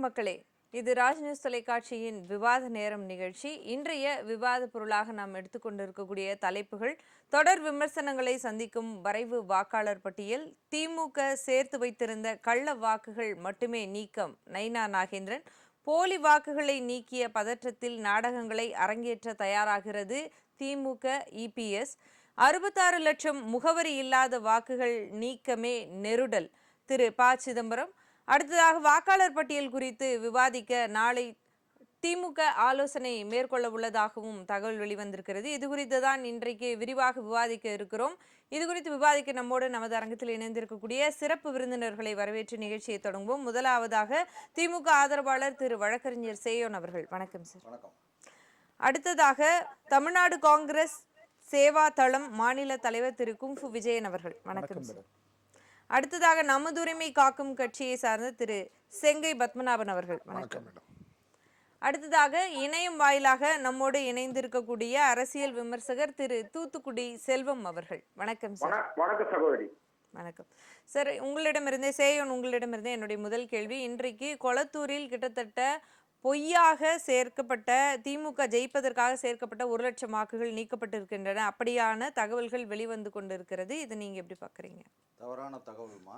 மக்களே, இது ராஜ் நியூஸ் தொலைக்காட்சியின் விவாத நேரம் நிகழ்ச்சி. இன்றைய விவாத பொருளாக நாம் எடுத்துக்கொண்டிருக்கக்கூடிய தலைப்புகள் தொடர் விமர்சனங்களை சந்திக்கும் வரைவு வாக்காளர் பட்டியல், திமுக சேர்த்து வைத்திருந்த கள்ள வாக்குகள் மட்டுமே நீக்கம் நைனா நாகேந்திரன், போலி வாக்குகளை நீக்கிய பதற்றத்தில் நாடகங்களை அரங்கேற்ற தயாராகிறது திமுக இபிஎஸ், 66 லட்சம் முகவரி இல்லாத வாக்குகள் நீக்கமே நெருடல் திரு ப சிதம்பரம். அடுத்ததாக வாக்காளர் பட்டியல் குறித்து விவாதிக்க நாளை திமுக ஆலோசனை மேற்கொள்ள உள்ளதாகவும் தகவல் வெளிவந்திருக்கிறது. இது குறித்து தான் இன்றைக்கு விரிவாக விவாதிக்க இருக்கிறோம். இது குறித்து விவாதிக்க நம்மோடு நமது அரங்கத்தில் இணைந்திருக்கக்கூடிய சிறப்பு விருந்தினர்களை வரவேற்று நிகழ்ச்சியை தொடங்குவோம். முதலாவதாக திமுக ஆதரவாளர் திரு வழக்கறிஞர் சேயோன் அவர்கள். வணக்கம் சார். அடுத்ததாக தமிழ்நாடு காங்கிரஸ் சேவா தளம் மாநில தலைவர் திரு குங்ஃபு விஜயன் அவர்கள். வணக்கம் சார். அடுத்ததாக நமதுரிமை காக்கும் கட்சியை சார்ந்த திரு செங்கை பத்மநாபன் அவர்கள். வணக்கம். அடுத்ததாக இணையம் வாயிலாக நம்மோடு இணைந்திருக்கக்கூடிய அரசியல் விமர்சகர் திரு தூத்துக்குடி செல்வம் அவர்கள். வணக்கம் சார். வணக்கம் சகோதரி. வணக்கம் சார். உங்களிடமிருந்தே என்னுடைய முதல் கேள்வி, இன்றைக்கு கொளத்தூரில் கிட்டத்தட்ட பொய்யாக சேர்க்கப்பட்ட, திமுக ஜெயிப்பதற்காக சேர்க்கப்பட்ட 1 லட்சம் வாக்குகள் நீக்கப்பட்டிருக்கின்றன, அப்படியான தகவல்கள் வெளிவந்து கொண்டிருக்கிறது. இதை நீங்க எப்படி பாக்குறீங்க? தவறான தகவல்மா.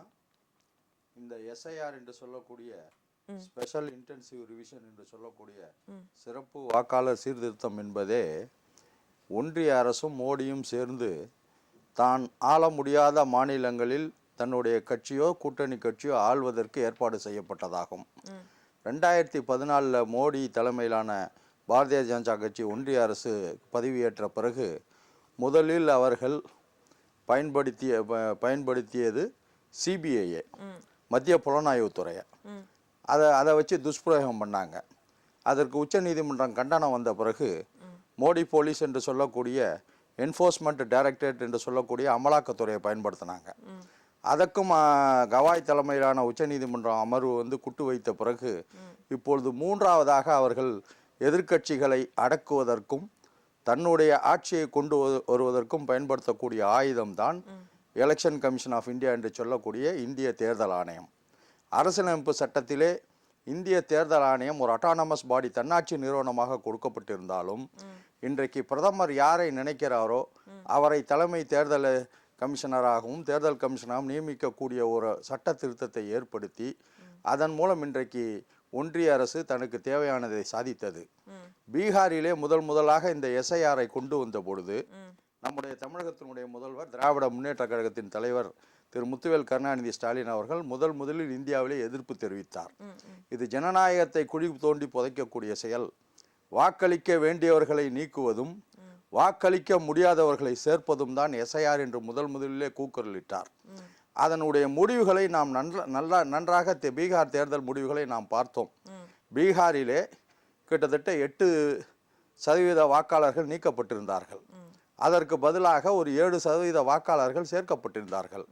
இந்த எஸ்ஐஆர் என்று சொல்லக்கூடிய ஸ்பெஷல் இன்டென்சிவ் ரிவிஷன் என்று சொல்லக்கூடிய சிறப்பு வாக்காளர் சீர்திருத்தம் என்பதே ஒன்றிய அரசும் மோடியும் சேர்ந்து தான் ஆள முடியாத மாநிலங்களில் தன்னுடைய கட்சியோ கூட்டணி கட்சியோ ஆள்வதற்கு ஏற்பாடு செய்யப்பட்டதாகும். 2014 மோடி தலைமையிலான பாரதிய ஜனதா கட்சி ஒன்றிய அரசு பதவியேற்ற பிறகு முதலில் அவர்கள் பயன்படுத்தியது சிபிஐயை, மத்திய புலனாய்வுத்துறையை. அதை வச்சு துஷ்பிரயோகம் பண்ணாங்க. அதற்கு உச்சநீதிமன்றம் கண்டனம் வந்த பிறகு மோடி போலீஸ் என்று சொல்லக்கூடிய என்ஃபோர்ஸ்மெண்ட் டைரக்டரேட் என்று சொல்லக்கூடிய அமலாக்கத்துறையை பயன்படுத்தினாங்க. அதற்கும் கவாய் தலைமையிலான உச்சநீதிமன்றம் அமர்வு குட்டு வைத்த பிறகு இப்பொழுது 3ஆவதாக அவர்கள் எதிர்க்கட்சிகளை அடக்குவதற்கும் தன்னுடைய ஆட்சியை கொண்டு வருவதற்கும் பயன்படுத்தக்கூடிய ஆயுதம்தான் எலெக்ஷன் கமிஷன் ஆஃப் இந்தியா என்று சொல்லக்கூடிய இந்திய தேர்தல் ஆணையம். அரசியலமைப்பு சட்டத்திலே இந்திய தேர்தல் ஆணையம் ஒரு அட்டானமஸ் பாடி, தன்னாட்சி நிறுவனமாக கொடுக்கப்பட்டிருந்தாலும் இன்றைக்கு பிரதமர் யாரை நினைக்கிறாரோ அவரை தலைமை தேர்தல் கமிஷனராகவும் தேர்தல் கமிஷனராகவும் நியமிக்கக்கூடிய ஒரு சட்ட திருத்தத்தை ஏற்படுத்தி அதன் மூலம் இன்றைக்கு ஒன்றிய அரசு தனக்கு தேவையானதை சாதித்தது. பீகாரிலே முதலாக இந்த எஸ்ஐஆரை கொண்டு வந்த பொழுது நம்முடைய தமிழகத்தினுடைய முதல்வர், திராவிட முன்னேற்ற கழகத்தின் தலைவர் திரு முத்துவேல் கருணாநிதி ஸ்டாலின் அவர்கள் முதலில் இந்தியாவிலே எதிர்ப்பு தெரிவித்தார். இது ஜனநாயகத்தை குழி தோண்டி புதைக்கக்கூடிய செயல். வாக்களிக்க வேண்டியவர்களை நீக்குவதும் வாக்களிக்க முடியாதவர்களை சேர்ப்பதும் தான் எஸ்ஐஆர் என்று முதலிலே கூக்குரலிட்டார். அதனுடைய முடிவுகளை நாம் நன்றாக பீகார் தேர்தல் முடிவுகளை நாம் பார்த்தோம். பீகாரிலே கிட்டத்தட்ட 8% வாக்காளர்கள் நீக்கப்பட்டிருந்தார்கள். அதற்கு பதிலாக ஒரு 7% வாக்காளர்கள் சேர்க்கப்பட்டிருந்தார்கள்.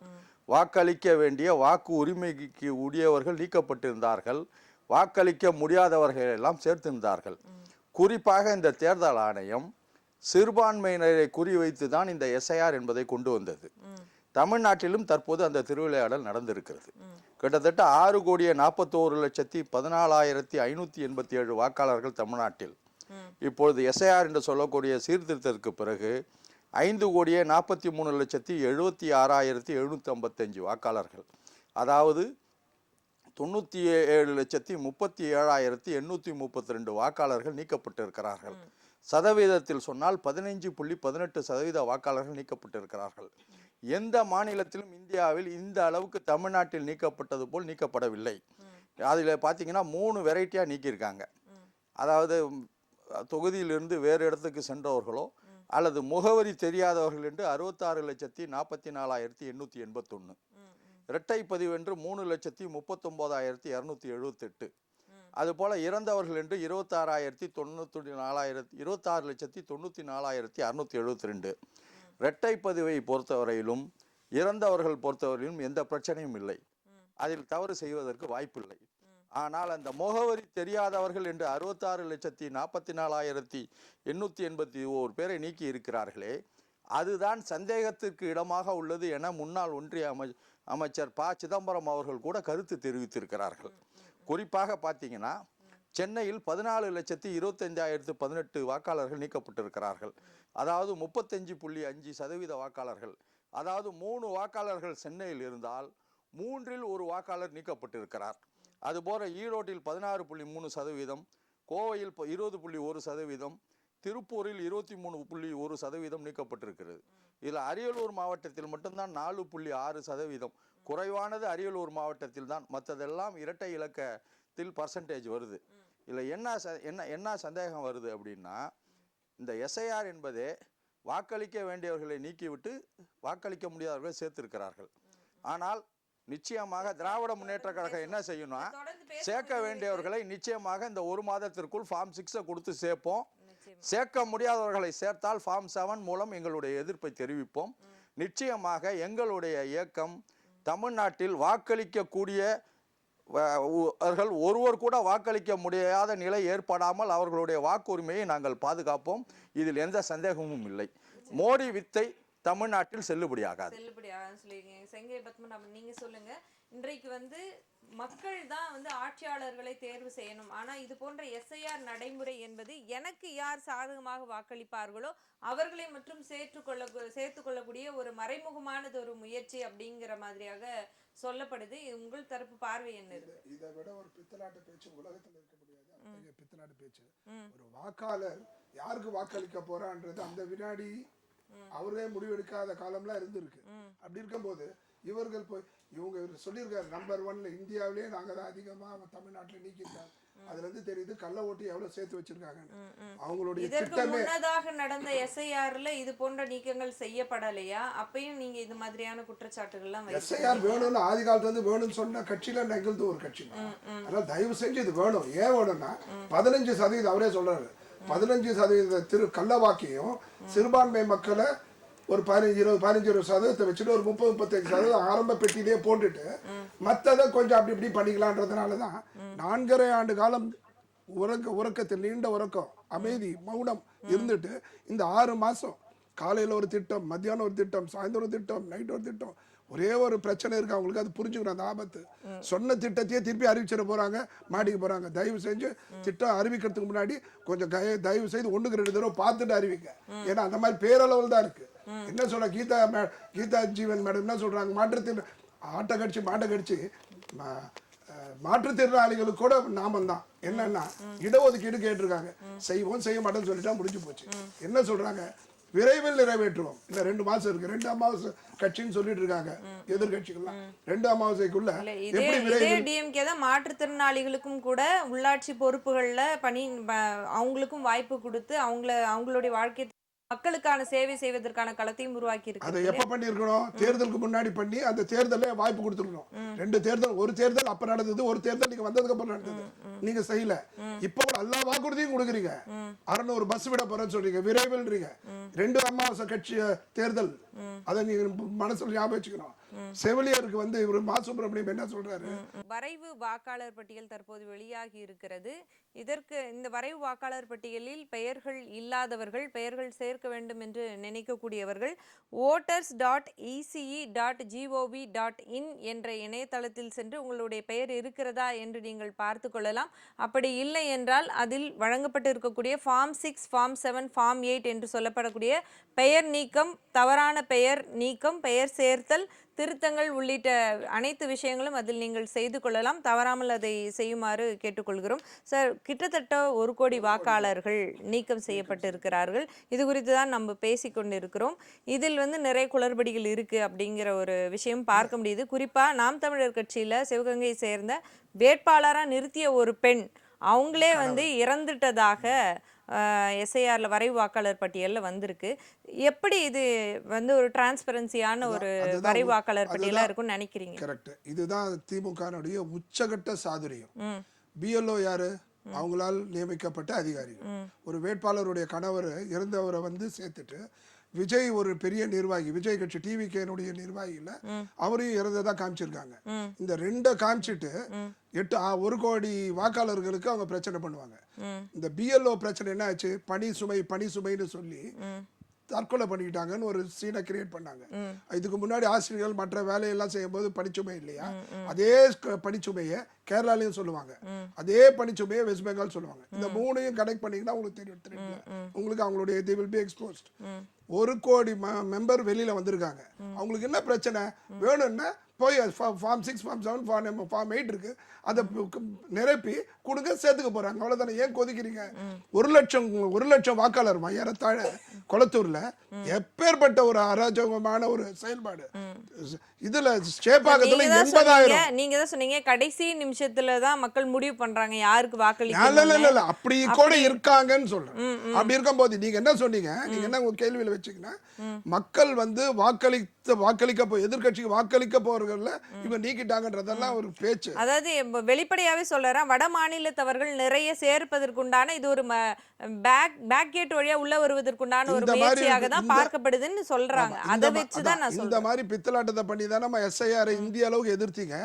வாக்களிக்க வேண்டிய வாக்கு உரிமைக்கு உரியவர்கள் நீக்கப்பட்டிருந்தார்கள். வாக்களிக்க முடியாதவர்கள் எல்லாம் சேர்த்திருந்தார்கள். குறிப்பாக இந்த தேர்தல் ஆணையம் சிறுபான்மையினரை குறிவைத்து தான் இந்த எஸ்ஐஆர் என்பதை கொண்டு வந்தது. தமிழ்நாட்டிலும் தற்போது அந்த திருவிளையாடல் நடந்திருக்கிறது. கிட்டத்தட்ட 6,41,14,587 வாக்காளர்கள் தமிழ்நாட்டில். இப்பொழுது எஸ்ஐஆர் என்று சொல்லக்கூடிய சீர்திருத்தத்திற்கு பிறகு 5,43,76,755 வாக்காளர்கள், அதாவது 97,37,832 வாக்காளர்கள் நீக்கப்பட்டிருக்கிறார்கள். சதவீதத்தில் சொன்னால் 15.18% வாக்காளர்கள் நீக்கப்பட்டிருக்கிறார்கள். எந்த மாநிலத்திலும் இந்தியாவில் இந்த அளவுக்கு தமிழ்நாட்டில் நீக்கப்பட்டது போல் நீக்கப்படவில்லை. அதில் பார்த்தீங்கன்னா 3 வெரைட்டியாக நீக்கியிருக்காங்க. அதாவது தொகுதியிலிருந்து வேறு இடத்துக்கு சென்றவர்களோ அல்லது முகவரி தெரியாதவர்கள் என்று 66,44,881, இரட்டை பதிவு என்று 3,39,278, அதுபோல இறந்தவர்கள் என்று 26,94,672, இரட்டை பதிவை பொறுத்தவரையிலும் இறந்தவர்கள் பொறுத்தவரையிலும் எந்த பிரச்சனையும் இல்லை. அதில் தவறு செய்வதற்கு வாய்ப்பில்லை. ஆனால் அந்த முகவரி தெரியாதவர்கள் என்று 66,44,881 பேரை நீக்கி இருக்கிறார்களே, அதுதான் சந்தேகத்திற்கு இடமாக உள்ளது என முன்னாள் ஒன்றிய அமைச்சர் ப சிதம்பரம் அவர்கள் கூட கருத்து தெரிவித்திருக்கிறார்கள். குறிப்பாக பார்த்தீங்கன்னா சென்னையில் 14,25,018 வாக்காளர்கள் நீக்கப்பட்டிருக்கிறார்கள். அதாவது 35.5% வாக்காளர்கள். அதாவது 3 வாக்காளர்கள் சென்னையில் இருந்தால் 3இல் 1 வாக்காளர் நீக்கப்பட்டிருக்கிறார். அதுபோல ஈரோட்டில் 16.3%, கோவையில் 20.1%, திருப்பூரில் 23.1% நீக்கப்பட்டிருக்கிறது. இதில் அரியலூர் மாவட்டத்தில் மட்டும்தான் 4.6%. குறைவானது அரியலூர் மாவட்டத்தில் தான். மற்றதெல்லாம் இரட்டை இலக்கத்தில் பர்சன்டேஜ் வருது. இதில் என்ன சந்தேகம் வருது அப்படின்னா, இந்த எஸ்ஐஆர் என்பதே வாக்களிக்க வேண்டியவர்களை நீக்கிவிட்டு வாக்களிக்க முடியாதவர்களை சேர்த்திருக்கிறார்கள். ஆனால் நிச்சயமாக திராவிட முன்னேற்ற கழகம் என்ன செய்யணும்னா, சேர்க்க வேண்டியவர்களை நிச்சயமாக இந்த 1 மாதத்திற்குள் ஃபார்ம் 6 கொடுத்து சேர்ப்போம். சேர்க்க முடியாதவர்களை சேர்த்தால் ஃபார்ம் 7 மூலம் எங்களுடைய எதிர்ப்பை தெரிவிப்போம். நிச்சயமாக எங்களுடைய இயக்கம் தமிழ்நாட்டில் வாக்களிக்கக்கூடிய அவர்கள் ஒருவர் கூட வாக்களிக்க முடியாத நிலை ஏற்படாமல் அவர்களுடைய வாக்குரிமையை நாங்கள் பாதுகாப்போம். இதில் எந்த சந்தேகமும் இல்லை. மோடி வித்தை தமிழ்நாட்டில் செல்லுபடியாகாது. சொல்லிருக்கீங்க. செங்கை பத்மநாபன், நீங்க சொல்லுங்க. இன்றைக்கு மக்கள் தான் ஆட்சியாளர்களை தேர்வு செய்யணும். ஆனா இது போன்ற எஸ்ஐஆர் நடைமுறை என்பது எனக்கு யார் சாதகமாக வாக்களிப்பார்களோ அவர்களை மட்டும் சேர்த்து கொள்ளக்கூடிய ஒரு மறைமுகமானது ஒரு முயற்சி அப்படிங்கிற மாதிரியாக சொல்லப்படுது. உங்கள் தரப்பு பார்வை என்ன இருக்கு? இதை விட ஒரு பித்தலாட்டு பேச்சு உலகத்தில் இருக்க முடியாது. அத்தகைய பித்தலாட்டு பேச்சு. ஒரு வாக்காளர் யாருக்கு வாக்களிக்க போறான்றது அந்த வினாடி அவரே முடிவெடுக்காத காலம்லாம் இருந்திருக்கு. அப்படி இருக்கும்போது இவர்கள் போய் இவங்க சொல்லியிருக்காரு, நம்பர் 1 இந்தியாவிலேயே நாங்க தான் அதிகமா தமிழ்நாட்டில் நீக்கிட்டாங்க. அதுல இருந்து தெரியுது கள்ள ஓட்டு எவ்வளவு சேர்த்து வச்சிருக்காங்க. அவங்களுடைய இதற்கு முன்னதாக நடந்த எஸ்ஐஆர்ல இது போன்ற நீக்கங்கள் செய்யப்படலையா? அப்பயும் நீங்க இது மாதிரியான குற்றச்சாட்டுகள்லாம் எஸ்ஐஆர் வேணும்னு ஆதி காலத்துல இருந்து வேணும்னு சொன்ன கட்சியில எங்களுக்கு ஒரு கட்சி. அதனால தயவு செஞ்சு இது வேணும். ஏன் வேணும்னா 15% அவரே சொல்றாரு. 15% கள்ள வாக்கையும் சிறுபான்மை மக்களை ஒரு 15-20% வச்சுட்டு ஒரு 30-35% ஆரம்ப பெட்டியிலேயே போட்டுட்டு மற்றதை கொஞ்சம் அப்படி இப்படி பண்ணிக்கலான்றதுனாலதான் 4.5 ஆண்டு காலம் உறக்கத்தில் நீண்ட உறக்கம், அமைதி, மௌனம் இருந்துட்டு இந்த 6 மாசம் காலையில ஒரு திட்டம், மத்தியானம் ஒரு திட்டம், சாயந்தரம் ஒரு திட்டம், நைட் ஒரு திட்டம், ஒரே ஒரு பிரச்சனை இருக்கு அவங்களுக்கு. அது புரிஞ்சுக்கணும். அந்த ஆபத்து சொன்ன திட்டத்தையே திருப்பி அறிவிச்சிட போறாங்க, மாட்டிக்க போறாங்க. தயவு செஞ்சு திட்டம் அறிவிக்கிறதுக்கு முன்னாடி கொஞ்சம் தயவு செய்து 1க்கு 2 தடவை பார்த்துட்டு அறிவிக்க. ஏன்னா அந்த மாதிரி பேரளவில் தான் இருக்கு. என்ன சொல்ற கீதா ஜீவன் மேடம் என்ன சொல்றாங்க, மாற்ற கட்சி மாற்றுத்திறனாளிகளுக்கு கூட நாமம் தான். என்னன்னா இடஒதுக்கீடு கேட்டிருக்காங்க, செய்வோம் செய்ய மாட்டோம்னு சொல்லிட்டா முடிஞ்சு போச்சு. என்ன சொல்றாங்க, விரைவில் நிறைவேற்றுவோம். இல்ல 2 மாசம் இருக்கு, 2 அமாவாசை கட்சின்னு சொல்லிட்டு இருக்காங்க எதிர்கட்சிகள்லாம். 2 அமாவாசைக்குள்ள எப்படி விரைவில் டிஎம்கே தான் மாற்றுத்திறனாளிகளுக்கும் கூட உள்ளாட்சி பொறுப்புகள்ல அவங்களுக்கும் வாய்ப்பு கொடுத்து அவங்களுடைய வாழ்க்கை மக்களுக்கான சேவை செய்வதற்கான களத்தையும் உருவாக்கி இருக்கு. அதை எப்ப பண்ணிருக்கணும்? தேர்தலுக்கு முன்னாடி பண்ணி அந்த தேர்தல வாய்ப்பு கொடுத்துருக்கணும். 2 தேர்தல், ஒரு தேர்தல் அப்ப நடந்தது, ஒரு தேர்தல் நீங்க வந்ததுக்கு அப்புறம் நடந்தது. நீங்க செய்யல. இப்ப எல்லா வாக்குறுதியும் கொடுக்குறீங்க. 600 பஸ் விட போறேன்னு சொல்றீங்க, விரைவில்றீங்க. 2 அமாவாசை கட்சி தேர்தல், அதை நீங்க மனசுல ஞாபகம் வச்சுக்கணும். செவிலியருக்கு இவர் மா சுப்பிரமணியம் என்ன சொல்றாரு, வரைவு வாக்காளர் பட்டியல் தற்போது வெளியாகி இருக்கிறது. இந்த வரைவு வாக்காளர் பட்டியலில் பெயர்கள் இல்லாதவர்கள், பெயர்கள் சேர்க்க வேண்டும் என்று நினைக்கக்கூடியவர்கள் voters.ece.gov.in என்ற இணையதளத்தில் சென்று உங்களுடைய பெயர் இருக்கிறதா என்று நீங்கள் பார்த்து கொள்ளலாம். அப்படி இல்லை என்றால் அதில் வழங்கப்பட்டு இருக்கக்கூடிய ஃபார்ம் 6, ஃபார்ம் 7, ஃபார்ம் 8 என்று சொல்லப்படக்கூடிய பெயர் நீக்கம், தவறான பெயர் நீக்கம், பெயர் சேர்த்தல், திருத்தங்கள் உள்ளிட்ட அனைத்து விஷயங்களும் அதில் நீங்கள் செய்து கொள்ளலாம். தவறாமல் அதை செய்யுமாறு கேட்டுக்கொள்கிறோம். சார், கிட்டத்தட்ட 1 கோடி வாக்காளர்கள் நீக்கம் செய்யப்பட்டு இருக்கிறார்கள். இது குறித்து தான் நம்ம பேசிக்கொண்டிருக்கிறோம். இதில் நிறைய குளறுபடிகள் இருக்கு அப்படிங்கிற ஒரு விஷயம் பார்க்க முடியுது. குறிப்பா நாம் தமிழர் கட்சியில சிவகங்கை சேர்ந்த வேட்பாளரா நிறுத்திய ஒரு பெண், அவங்களே இறந்துட்டதாக எஸ்ஐஆர்ல வரைவு வாக்காளர் பட்டியலில் வந்திருக்கு. எப்படி இது ஒரு டிரான்ஸ்பரன்சியான ஒரு வரைவு வாக்காளர் பட்டியலா இருக்கும்னு நினைக்கிறீங்க? கரெக்ட். இதுதான் திமுகனுடைய உச்சகட்ட சாதுரியம். பிஎல்ஓ யாரு? அவங்களால் நியமிக்கப்பட்ட அதிகாரிகள். ஒரு வேட்பாளருடைய கணவர் இறந்தவரை சேர்த்துட்டு விஜய் ஒரு பெரிய நிர்வாகி, விஜய் கட்சி டிவிகேனுடைய நிர்வாகியில அவரையும் இறந்ததா காமிச்சிருக்காங்க. இந்த 2 காமிச்சிட்டு 1 கோடி வாக்காளர்களுக்கு அவங்க பிரச்சனை பண்ணுவாங்க. இந்த பிஎல்ஓ பிரச்சனை என்ன ஆச்சு, பணி சுமைன்னு சொல்லி தற்கொலை பண்ணிக்கிட்டாங்கன்னு ஒரு சீனை கிரியேட் பண்ணாங்க. இதுக்கு முன்னாடி ஆசிரியர்கள் மற்ற வேலையெல்லாம் செய்யும்போது பணிச்சுமை இல்லையா, அதே பணிச்சுமையை கேரளாலையும் சொல்லுவாங்க, அதே பணிச்சுமையை வெஸ்ட் பெங்கால் சொல்லுவாங்க. இந்த மூணையும் கனெக்ட் பண்ணீங்கன்னா உங்களுக்கு தெரியும், உங்களுக்கு அவங்களுடைய they will be exposed. 1 கோடி மெம்பர் வெளியில வந்திருக்காங்க. அவங்களுக்கு என்ன பிரச்சனை வேணும்னா போய் ஃபார்ம் 6 ஃபார்ம் 7 ஃபார்ம் 8 இருக்கு, அதை நிரப்பி கொடுங்க, சேர்த்துக்க போறாங்க. அவ்வளவுதானே. ஏன் கொதிக்கிறீங்க? 1 லட்சம் வாக்காளர் ஏறத்தாழ கொளத்தூர்ல எப்பேற்பட்ட ஒரு அராஜகமான ஒரு செயல்பாடு. இதுல சேப்பாக்கத்துல 80,000. நீங்க தான் சொன்னீங்க கடைசி நிமிஷத்துல தான் மக்கள் முடிவு பண்றாங்க யாருக்கு வாக்களிக்கணும். இல்ல அப்படி கூட இருக்காங்கன்னு சொல்றேன். அப்படி இருக்கும்போது நீங்க என்ன சொன்னீங்க, நீங்க என்ன உங்க கேள்வியில வச்சீங்கன்னா மக்கள் வந்து வாக்களிக்க எதிர்கட்சிக்கு வாக்களிக்க போறவர்கள இவங்க நீக்கிட்டாங்கன்றதெல்லாம் ஒரு பேச்சு. அதாவது வெளிப்படையாவே சொல்றேன், வட மாநிலத்தவர்கள் நிறைய சேர்ப்பதற்குண்டான இது ஒரு பேக் கேட் வழியா உள்ள வருவதற்குண்டான ஒரு முயற்சியாக தான் பார்க்கப்படுதுன்னு சொல்றாங்க. அதை வச்சுதான் நான் சொல்றேன். இந்த மாதிரி பித்தலாட்டத்தை பண்ணி தான் நம்ம எஸ்ஐஆர் இந்திய அளவுக்கு எதிர்த்தீங்க.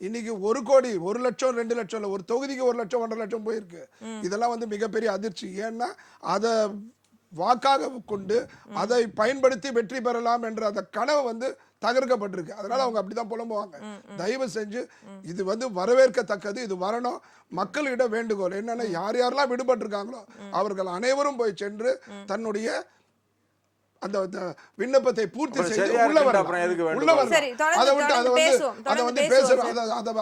இன்னைக்கு 1 கோடி 1 லட்சம் 2 லட்சம் இல்ல, ஒரு தொகுதிக்கு 1 லட்சம் 1.5 லட்சம் போயிருக்கு. இதெல்லாம் வந்து மிகப்பெரிய அதிர்ச்சி. ஏன்னா அதை வாக்காக கொண்டு அதை பயன்படுத்தி வெற்றி பெறலாம் என்ற அந்த கனவு வந்து தகர்க்கப்பட்டிருக்கு. அதனால அவங்க அப்படிதான் புலம்புவாங்க. தயவு செஞ்சு இது வந்து வரவேற்கத்தக்கது, இது வரணும். மக்களிடம் வேண்டுகோள் என்னன்னா, யார் யாரெல்லாம் விடுபட்டிருக்காங்களோ அவர்கள் அனைவரும் போய் சென்று தன்னுடைய அந்த விண்ணப்பத்தை பூர்த்தி செய்து உள்ள வரலாம்.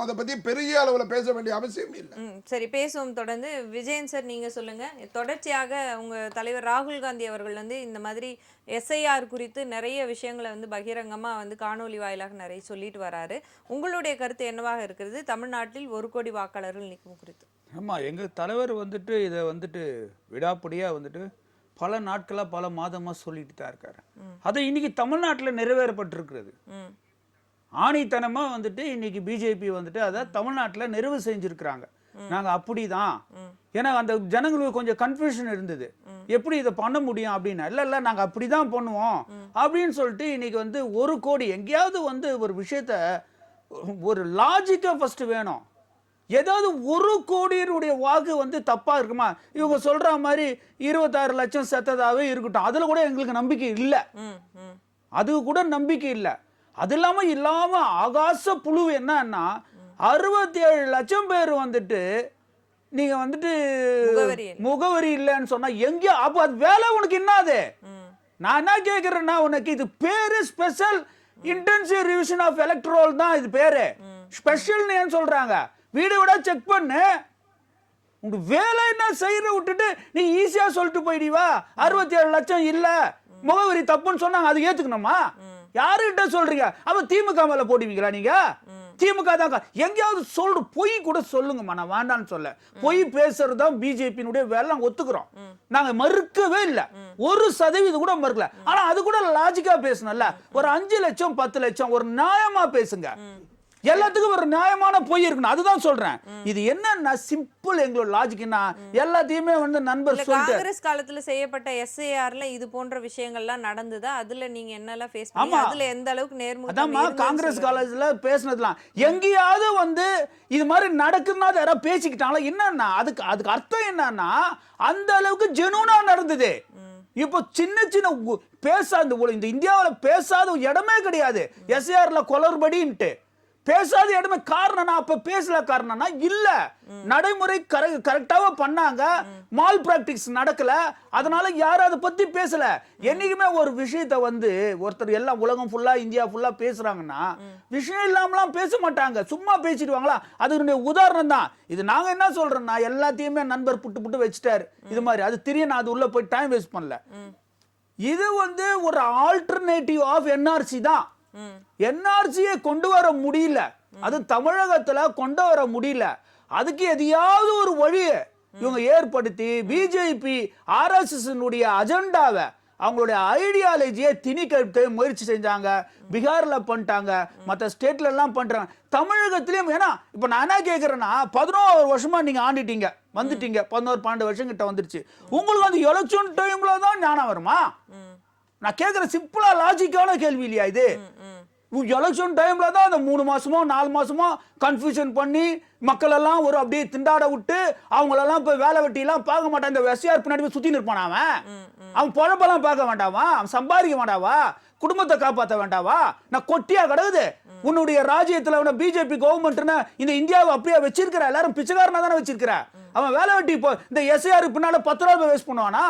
அதை பத்தி பெரிய அளவுல பேச வேண்டிய அவசியம் இல்லை. சரி, பேசுவோம். தொடர்ந்து விஜயன் சார் நீங்க சொல்லுங்க. தொடர்ச்சியாக உங்க தலைவர் ராகுல் காந்தி அவர்கள் வந்து இந்த மாதிரி எஸ்ஐஆர் குறித்து நிறைய விஷயங்களை வந்து பகிரங்கமா வந்து காணொலி வாயிலாக நிறைய சொல்லிட்டு வராரு. உங்களுடைய கருத்து என்னவாக இருக்கிறது தமிழ்நாட்டில் 1 கோடி வாக்காளர்கள் நீக்கம் குறித்து? ஆமா, எங்க தலைவர் வந்துட்டு இதை வந்துட்டு விடாப்படியா வந்துட்டு பல நாட்களாக பல மாதமாக சொல்லிட்டு தான் இருக்காரு. அது இன்னைக்கு தமிழ்நாட்டில் நிறைவேறப்பட்டிருக்கிறது. ஆணித்தனமாக வந்துட்டு இன்னைக்கு பிஜேபி வந்துட்டு அதை தமிழ்நாட்டில் நிறைவு செஞ்சுருக்கிறாங்க. நாங்கள் அப்படிதான், ஏன்னா அந்த ஜனங்களுக்கு கொஞ்சம் கன்ஃபியூஷன் இருந்தது, எப்படி இதை பண்ண முடியும் அப்படின்னு. இல்லை நாங்கள் அப்படி தான் பண்ணுவோம் அப்படின்னு சொல்லிட்டு இன்னைக்கு வந்து 1 கோடி எங்கேயாவது வந்து ஒரு விஷயத்த ஒரு லாஜிக்காக ஃபஸ்ட்டு வேணும். ஏதாவது 1 கோடியினுடைய வாக்கு வந்து தப்பா இருக்குமா? இவங்க சொல்ற மாதிரி 26 லட்சம் செத்ததாவே இருக்கட்டும், அதுல கூட எங்களுக்கு நம்பிக்கை இல்லை. அது கூட நம்பிக்கை இல்லை. அது இல்லாம ஆகாச புழு என்னன்னா 67 லட்சம் பேர் வந்துட்டு நீங்க வந்துட்டு முகவரி இல்லைன்னு சொன்னா எங்கேயோ அப்ப அது வேலை உனக்கு என்னது? நான் என்ன கேட்கிறேன்னா, உனக்கு இது பேரு special intensive revision of electoral தான் இது பேரு. ஸ்பெஷல்னு ஏன் சொல்றாங்க? வீடு விட செக் பண்ணு. உங்க வேலை என்ன செய்யற விட்டுட்டு நீ ஈஸியா சொல்லிட்டு போயிடுவா 67 லட்சம் இல்ல முகவரி தப்புன்னு சொன்னாங்க, அது ஏத்துக்கணுமா? யாருகிட்ட சொல்றீங்க? அப்ப திமுக மேல போடுவீங்களா நீங்க? திமுக தான் எங்கேயாவது சொல்ற பொய் கூட சொல்லுங்கம்மா, நான் வேண்டான்னு சொல்ல. பொய் பேசுறதுதான் பிஜேபியினுடைய வேலை, நாங்க ஒத்துக்கிறோம். நாங்க மறுக்கவே இல்லை, 1% கூட மறுக்கல. ஆனா அது கூட லாஜிக்கா பேசணும்ல. ஒரு 5 லட்சம் 10 லட்சம் ஒரு நியாயமா பேசுங்க. எல்லாத்துக்கும் ஒரு நியாயமான பொய் இருக்கணும். அதுதான் சொல்றேன். இது என்னன்னா சிம்பிள் எங்களோட லாஜிக்னா எல்லாத்தையுமே வந்து நண்பர் சொல்லிட்டு காங்கிரஸ் காலத்துல செய்யப்பட்ட எஸ்ஐஆர்ல இது போன்ற விஷயங்கள்லாம் நடந்ததா? அதுல நீங்க என்னெல்லாம் ஃபேஸ் பண்ணீங்க? அதுல எந்த அளவுக்கு நேர்முகம்? அதாம்மா காங்கிரஸ் காலேஜ்ல பேசினதுலாம் எங்கேயாவது வந்து இது மாதிரி நடக்குதுன்னா யாராவது பேசிக்கிட்டாங்களா? என்னன்னா அதுக்கு அர்த்தம் என்னன்னா அந்த அளவுக்கு ஜெனூனா நடந்தது. இப்போ சின்ன பேசாத இந்த இந்தியாவில் பேசாத இடமே கிடையாது. எஸ்ஐஆர்ல குளறுபடின்ட்டு பேசாத இடமே காரணம்னா அப்ப பேசல காரணம்னா இல்ல, நடைமுறை கரெக்டாக பண்ணாங்க, மால் பிராக்டிஸ் நடக்கல, அதனால யாரும் அதை பத்தி பேசல. என்னைக்குமே ஒரு விஷயத்தை வந்து ஒருத்தர் எல்லாம் உலகம் ஃபுல்லா இந்தியா ஃபுல்லா பேசுறாங்கன்னா விஷயம் இல்லாமலாம் பேச மாட்டாங்க, சும்மா பேசிடுவாங்களா? அதனுடைய உதாரணம் தான் இது. நாங்க என்ன சொல்றோம்னா எல்லாத்தையுமே நண்பர் புட்டு வச்சுட்டாரு இது மாதிரி. அது தெரியும், நான் அது உள்ள போய் டைம் வேஸ்ட் பண்ணல. இது வந்து ஒரு ஆல்டர்னேட்டிவ் ஆஃப் என்ஆர்சி தான். என்ஆர்சியை கொண்டு வர முடியல, அது தமிழகத்துல கொண்டு வர முடியல. அதுக்கு எதையாவது ஒரு வழியை இவங்க ஏற்படுத்தி பிஜேபி ஆர்எஸ்எஸ் அஜெண்டாவை அவங்களுடைய ஐடியாலஜியை திணிக்க முயற்சி செஞ்சாங்க. பீகார்ல பண்ணிட்டாங்க, மற்ற ஸ்டேட்ல எல்லாம் பண்றாங்க, தமிழகத்திலயும். ஏன்னா இப்ப நான் என்ன கேட்கறேன்னா 11 வருஷமா நீங்க ஆண்டிட்டீங்க, வந்துட்டீங்க, 11-12 வருஷம் கிட்ட வந்துருச்சு. உங்களுக்கு அந்த எலெக்ஷன் டைம்ல தான் ஞானம் வருமா? நான் கேட்கிற சிம்பிளா லாஜிக்கான கேள்வி இல்லையா இது? எலெக்ஷன் டைம்ல தான் அந்த 3 மாசமோ 4 மாசமோ கன்ஃபியூஷன் பண்ணி மக்கள் எல்லாம் ஒரு அப்படியே திண்டாட விட்டு அவங்களெல்லாம் இப்போ வேலை வெட்டிலாம் பார்க்க மாட்டான். இந்த எஸ்ஆர் பின்னாடி போய் சுத்தி நிற்பான் அவன் பொழப்பெல்லாம் பார்க்க வேண்டாமா, அவன் சம்பாதிக்க வேண்டாவா, குடும்பத்தை காப்பாற்ற வேண்டாவா? நான் கொட்டியா கிடக்குது உன்னுடைய ராஜ்யத்துல பிஜேபி கவர்மெண்ட்னு இந்த இந்தியாவை அப்படியே வச்சிருக்கிற, எல்லாரும் பிச்சைக்காரனா தானே வச்சிருக்கிற. அவன் வேலை வெட்டி இப்போ இந்த எஸ்ஆர் பின்னால 10 நாள் வேஸ்ட் பண்ணுவானா,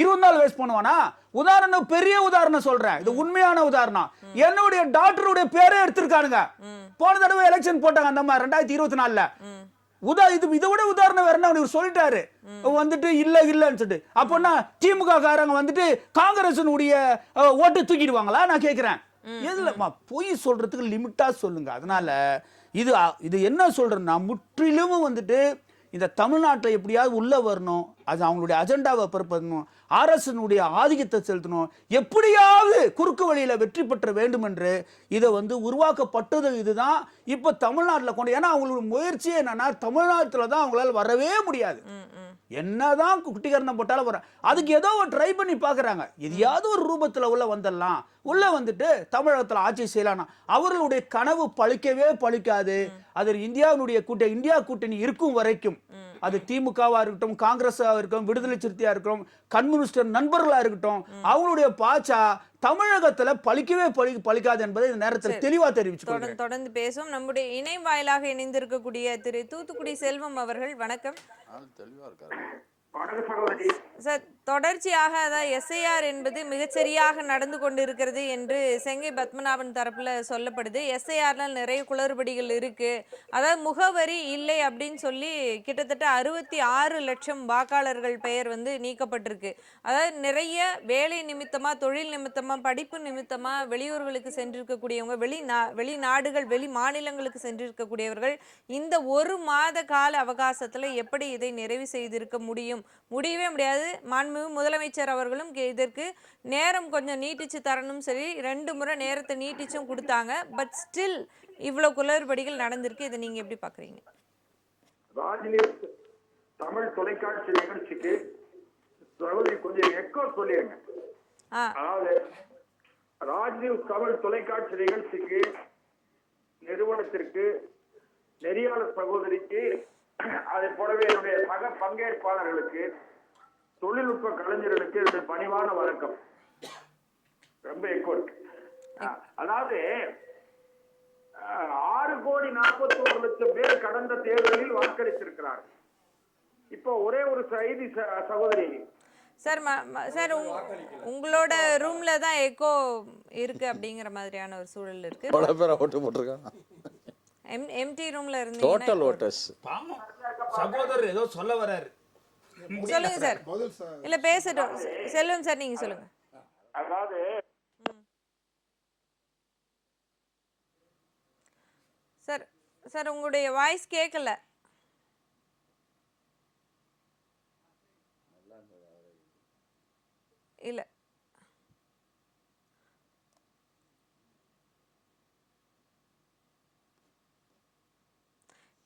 20 நாள் வேஸ்ட் பண்ணுவானா? உதாரணம், பெரிய உதாரணம் சொல்றேன், இது உண்மையான உதாரணம். என்னுடைய டாக்டருடைய பேரே எடுத்திருக்கானுங்க. போன தடவை எலெக்ஷன் போட்டாங்க அந்த மாதிரி 2024ல. இதை விட உதாரணம் வேற என்ன சொல்லிட்டாரு வந்துட்டு இல்லன்னு சொல்லிட்டு. அப்போனா திமுக காரங்க வந்துட்டு காங்கிரஸினுடைய ஓட்டு தூக்கிடுவாங்களா நான் கேட்கிறேன். எதுலமா பொய் சொல்றதுக்கு லிமிட்டா சொல்லுங்க. அதனால இது என்ன சொல்றேன்னா, முற்றிலும் வந்துட்டு இந்த தமிழ்நாட்டில் எப்படியாவது உள்ள வரணும், அது அவங்களுடைய அஜெண்டாவை பிறப்படணும், அரசனுடைய ஆதிக்கத்தை செலுத்தணும், எப்படியாவது குறுக்கு வழியில வெற்றி பெற்ற வேண்டும் என்று இதை உருவாக்கப்பட்டது. இதுதான் இப்ப தமிழ்நாட்டில் கொண்டு, ஏன்னா அவங்களோட முயற்சி என்னன்னா தமிழ்நாட்டில் தான் அவங்களால வரவே முடியாது. என்னதான் குட்டிகரணம் போட்டாலும் வர, அதுக்கு ஏதோ ஒரு ட்ரை பண்ணி பாக்குறாங்க, எதையாவது ஒரு ரூபத்துல உள்ள வந்துடலாம், உள்ள வந்துட்டு தமிழகத்துல ஆட்சி செய்யலாம். அவர்களுடைய கனவு பழிக்கவே பழிக்காது. அது இந்தியா கூட்டணி இருக்கும் வரைக்கும், அது திமுகவா இருக்கட்டும், காங்கிரஸா இருக்கட்டும், விடுதலை சிறுத்தையா இருக்கட்டும், கம்யூனிஸ்ட் நண்பர்களா இருக்கட்டும், அவங்களுடைய பாச்சா தமிழகத்துல பழிக்கவே பழிக்காது என்பதை இந்த நேரத்தில் தெளிவா தெரிவிச்சு தொடர்ந்து பேசும். நம்முடைய இணை வாயிலாக இணைந்திருக்கக்கூடிய திரு தூத்துக்குடி செல்வம் அவர்கள், வணக்கம். தெளிவா இருக்காரு சார், தொடர்ச்சியாக எஸ்ஐஆர் என்பது மிகச்சரியாக நடந்து கொண்டிருக்கிறது என்று செங்கை பத்மநாபன் தரப்புல சொல்லப்படுது. எஸ்ஐஆர்ல நிறைய குளறுபடிகள் இருக்கு, அதாவது முகவரி இல்லை அப்படின்னு சொல்லி கிட்டத்தட்ட 66 லட்சம் வாக்காளர்கள் பெயர் நீக்கப்பட்டிருக்கு. அதாவது நிறைய வேலை நிமித்தமா, தொழில் நிமித்தமா, படிப்பு நிமித்தமா வெளியூர்களுக்கு சென்றிருக்கக்கூடியவங்க, வெளிநாடுகள், வெளி மாநிலங்களுக்கு சென்றிருக்கக்கூடியவர்கள் இந்த 1 மாத கால அவகாசத்துல எப்படி இதை நிறைவு செய்திருக்க முடியவே முடியாது. மாண்புமிகு முதலமைச்சர் அவர்களும் இதற்கு நேரம் கொஞ்சம் நீட்டிச்சு தரணும், சரி 2 முறை நேரத்தை நீட்டிச்சும் கொடுத்தாங்க. பட் ஸ்டில் இவ்வளவு குளறுபடிகள் நடந்திருக்கு. இதை நீங்க எப்படி பாக்குறீங்க? ராஜ்நியூஸ் தமிழ் தொலைக்காட்சி நிகழ்ச்சிக்கு கொஞ்சம் எக்கோ சொல்லிருங்க. அதாவது ராஜ்நியூஸ் தமிழ் தொலைக்காட்சி நிகழ்ச்சிக்கு நிறுவனத்திற்கு, நெறியாளர் சகோதரிக்கு, அதை போலவே என்னுடைய சக பங்கேற்பாளர்களுக்கு, தொழில்நுட்ப கலைஞர்களுக்கு என்னுடைய பணிவான வணக்கம். ரொம்ப எக்கோட். அதாவது 6,41,00,000 பேர் கடந்த தேர்தலில் வாக்களித்திருக்கிறார். இப்போ ஒரே ஒரு செய்தி சகோதரி சார், உங்களோட ரூம்ல தான் எக்கோ இருக்கு அப்படிங்கிற மாதிரியான ஒரு சூழல் இருக்கு. பல பேரை ஓட்டு போட்டிருக்காங்க. எம்டி ரூம்ல இருந்து டோட்டல் ஓட்டர்ஸ். சகோதரர் ஏதோ சொல்ல வராரு. சொல்லுங்க சார். இல்ல பேசட்டும் செல்வம் சார், நீங்க சொல்லுங்க. அதாவது சார் உங்களுடைய வாய்ஸ் கேட்கல. இல்ல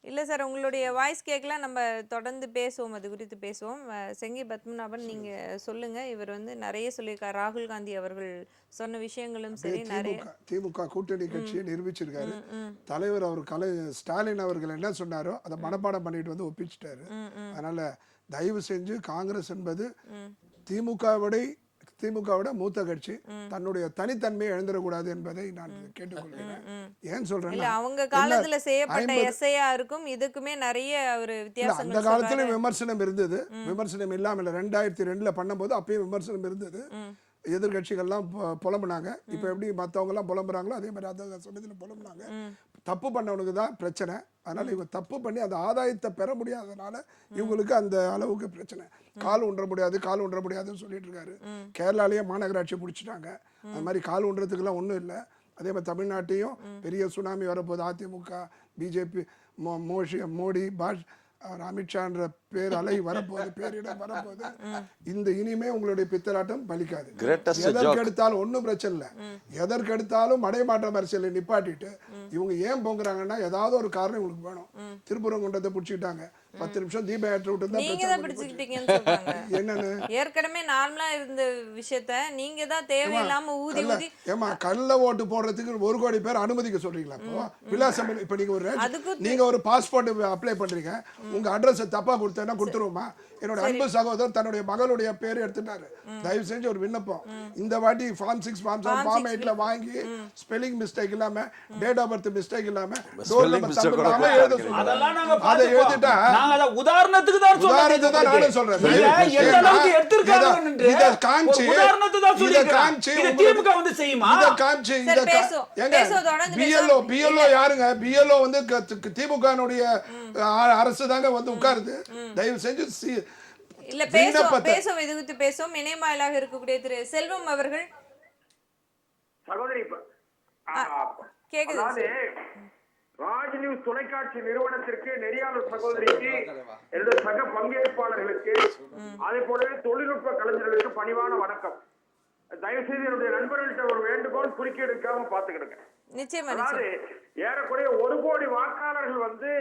இல்லை சார், உங்களுடைய வாய்ஸ் கேட்கல. நம்ம தொடர்ந்து பேசுவோம், அது குறித்து பேசுவோம். செங்கி பத்மநாபன், நீங்கள் சொல்லுங்கள். இவர் நிறைய சொல்லியிருக்கார். ராகுல் காந்தி அவர்கள் சொன்ன விஷயங்களும் சரி, நிறைய திமுக கூட்டணி கட்சியை நிரூபிச்சிருக்காரு. தலைவர் அவர் ஸ்டாலின் அவர்கள் என்ன சொன்னாரோ அதை மனப்பாடம் பண்ணிட்டு ஒப்பிச்சிட்டாரு. அதனால தயவு செஞ்சு காங்கிரஸ் என்பது திமுகவோட மூத்த கட்சி, தன்னுடைய தனித்தன்மையை இழந்துடக்கூடாது என்பதை நான் கேட்டுக்கொள்கிறேன். ஏன் சொல்றேன், அவங்க காலத்துல செய்யப்பட்ட எஸ்ஐஆருக்கும் இதுக்குமே நிறைய ஒரு வித்தியாசம். அந்த காலத்துல விமர்சனம் இருந்தது, விமர்சனம் இல்லாம இல்ல. 2002ல பண்ணும்போது அப்பயும் விமர்சனம் இருந்தது. எதிர்கட்சிகள்லாம் புலம்புனாங்க. இப்ப எப்படி மற்றவங்க எல்லாம் புலம்புறாங்களோ அதே மாதிரி அந்த சமயத்தில் புலம்புனாங்க. தப்பு பண்ணவனுக்கு தான் பிரச்சனை. அதனால இவங்க தப்பு பண்ணி அந்த ஆதாயத்தை பெற முடியாதனால இவங்களுக்கு அந்த அளவுக்கு பிரச்சனை. கால் ஊன்ற முடியாதுன்னு சொல்லிட்டு இருக்காரு. கேரளாலேயே மாநகராட்சி பிடிச்சிட்டாங்க. அது மாதிரி கால் ஊன்றதுக்கெல்லாம் ஒன்றும் இல்லை. அதே மாதிரி தமிழ்நாட்டையும் பெரிய சுனாமி வரப்போகுது. அதிமுக, பிஜேபி, மோடி, அமித்ஷான்ற பேர் அலை வரப்போகுது, பேரிடம் வரப்போகுது. இந்த இனிமே உங்களுடைய பித்தலாட்டம் பலிக்காது. எதற்கு எடுத்தாலும் ஒன்றும் பிரச்சனை இல்லை. எதற்கு எடுத்தாலும் மடைமாற்றம் அரசியலை நிப்பாட்டிட்டு இவங்க ஏன் போங்குறாங்கன்னா ஏதாவது ஒரு காரணம் இவங்களுக்கு வேணும். திருப்பரங்குன்றத்தை பிடிச்சிக்கிட்டாங்க, 10 நிமிஷம் தீபம் ஏற்ற விட்டு என்னன்னு ஏற்கனவே நார்மலா இருந்த விஷயத்த நீங்க தான் தேவையில்லாம ஊதி ஊதி ஏமா கள்ள ஓட்டு போடுறதுக்கு 1 கோடி பேர் அனுமதிக்க சொல்றீங்களா? இப்போ விலாசம் இப்ப நீங்க ஒரு நீங்க ஒரு பாஸ்போர்ட் அப்ளை பண்றீங்க, உங்க அட்ரஸ் தப்பா கொடுத்தேன்னா கொடுத்துருவோமா? என்னோட அன்பு சகோதரர் தன்னுடைய மகளுடைய பேர் எடுத்துட்டாரு. தயவு செஞ்சு ஒரு விண்ணப்பம், இந்த வாட்டி ஃபார்ம் 6 ஃபார்ம் 7 ஃபார்ம் 8ல வாங்கி ஸ்பெல்லிங் மிஸ்டேக் இல்லாம டேட் ஆஃப் பர்த் மிஸ்டேக் இல்லாம டோர் நம்பர் தப்பு இல்லாம எழுத சொல்லுங்க. அதெல்லாம் நாங்க அதை எழுதிட்டா நாங்க அத உதாரணத்துக்கு தான் உதாரணத்தை தான் நானும் சொல்றேன். எந்த அளவுக்கு எடுத்துர்க்காங்கன்னு இத காஞ்சி உதாரணத்தை தான் இத காஞ்சி இது திமுக வந்து செய்யுமா? இத காஞ்சி இத பிஎல்ஓ யாருங்க? பிஎல்ஓ வந்து திமுகனுடைய அரசு தாங்க வந்து உட்காருது. தயவு செஞ்சு இல்ல பேசும் இது குறித்து பேசும் இணையமாயிலாக இருக்கக்கூடிய திரு செல்வம் அவர்கள். சகோதரி கேக்குது. ராஜ் நியூஸ் தொலைக்காட்சி நிறுவனத்திற்கு, நெறியாளர் சகோதரிக்கு, என்னுடைய சக பங்கேற்பாளர்களுக்கு, அதே போலவே தொழில்நுட்ப கலைஞர்களுக்கு பணிவான வணக்கம். தயவு செய்து என்னுடைய நண்பர்கள்ட்ட ஒரு வேண்டுகோள், குறுக்கீடு எடுக்காம பாத்துக்கிடுங்க. நிச்சயமா. அதாவது ஏறக்குறைய 1 கோடி வாக்காளர்கள் வந்து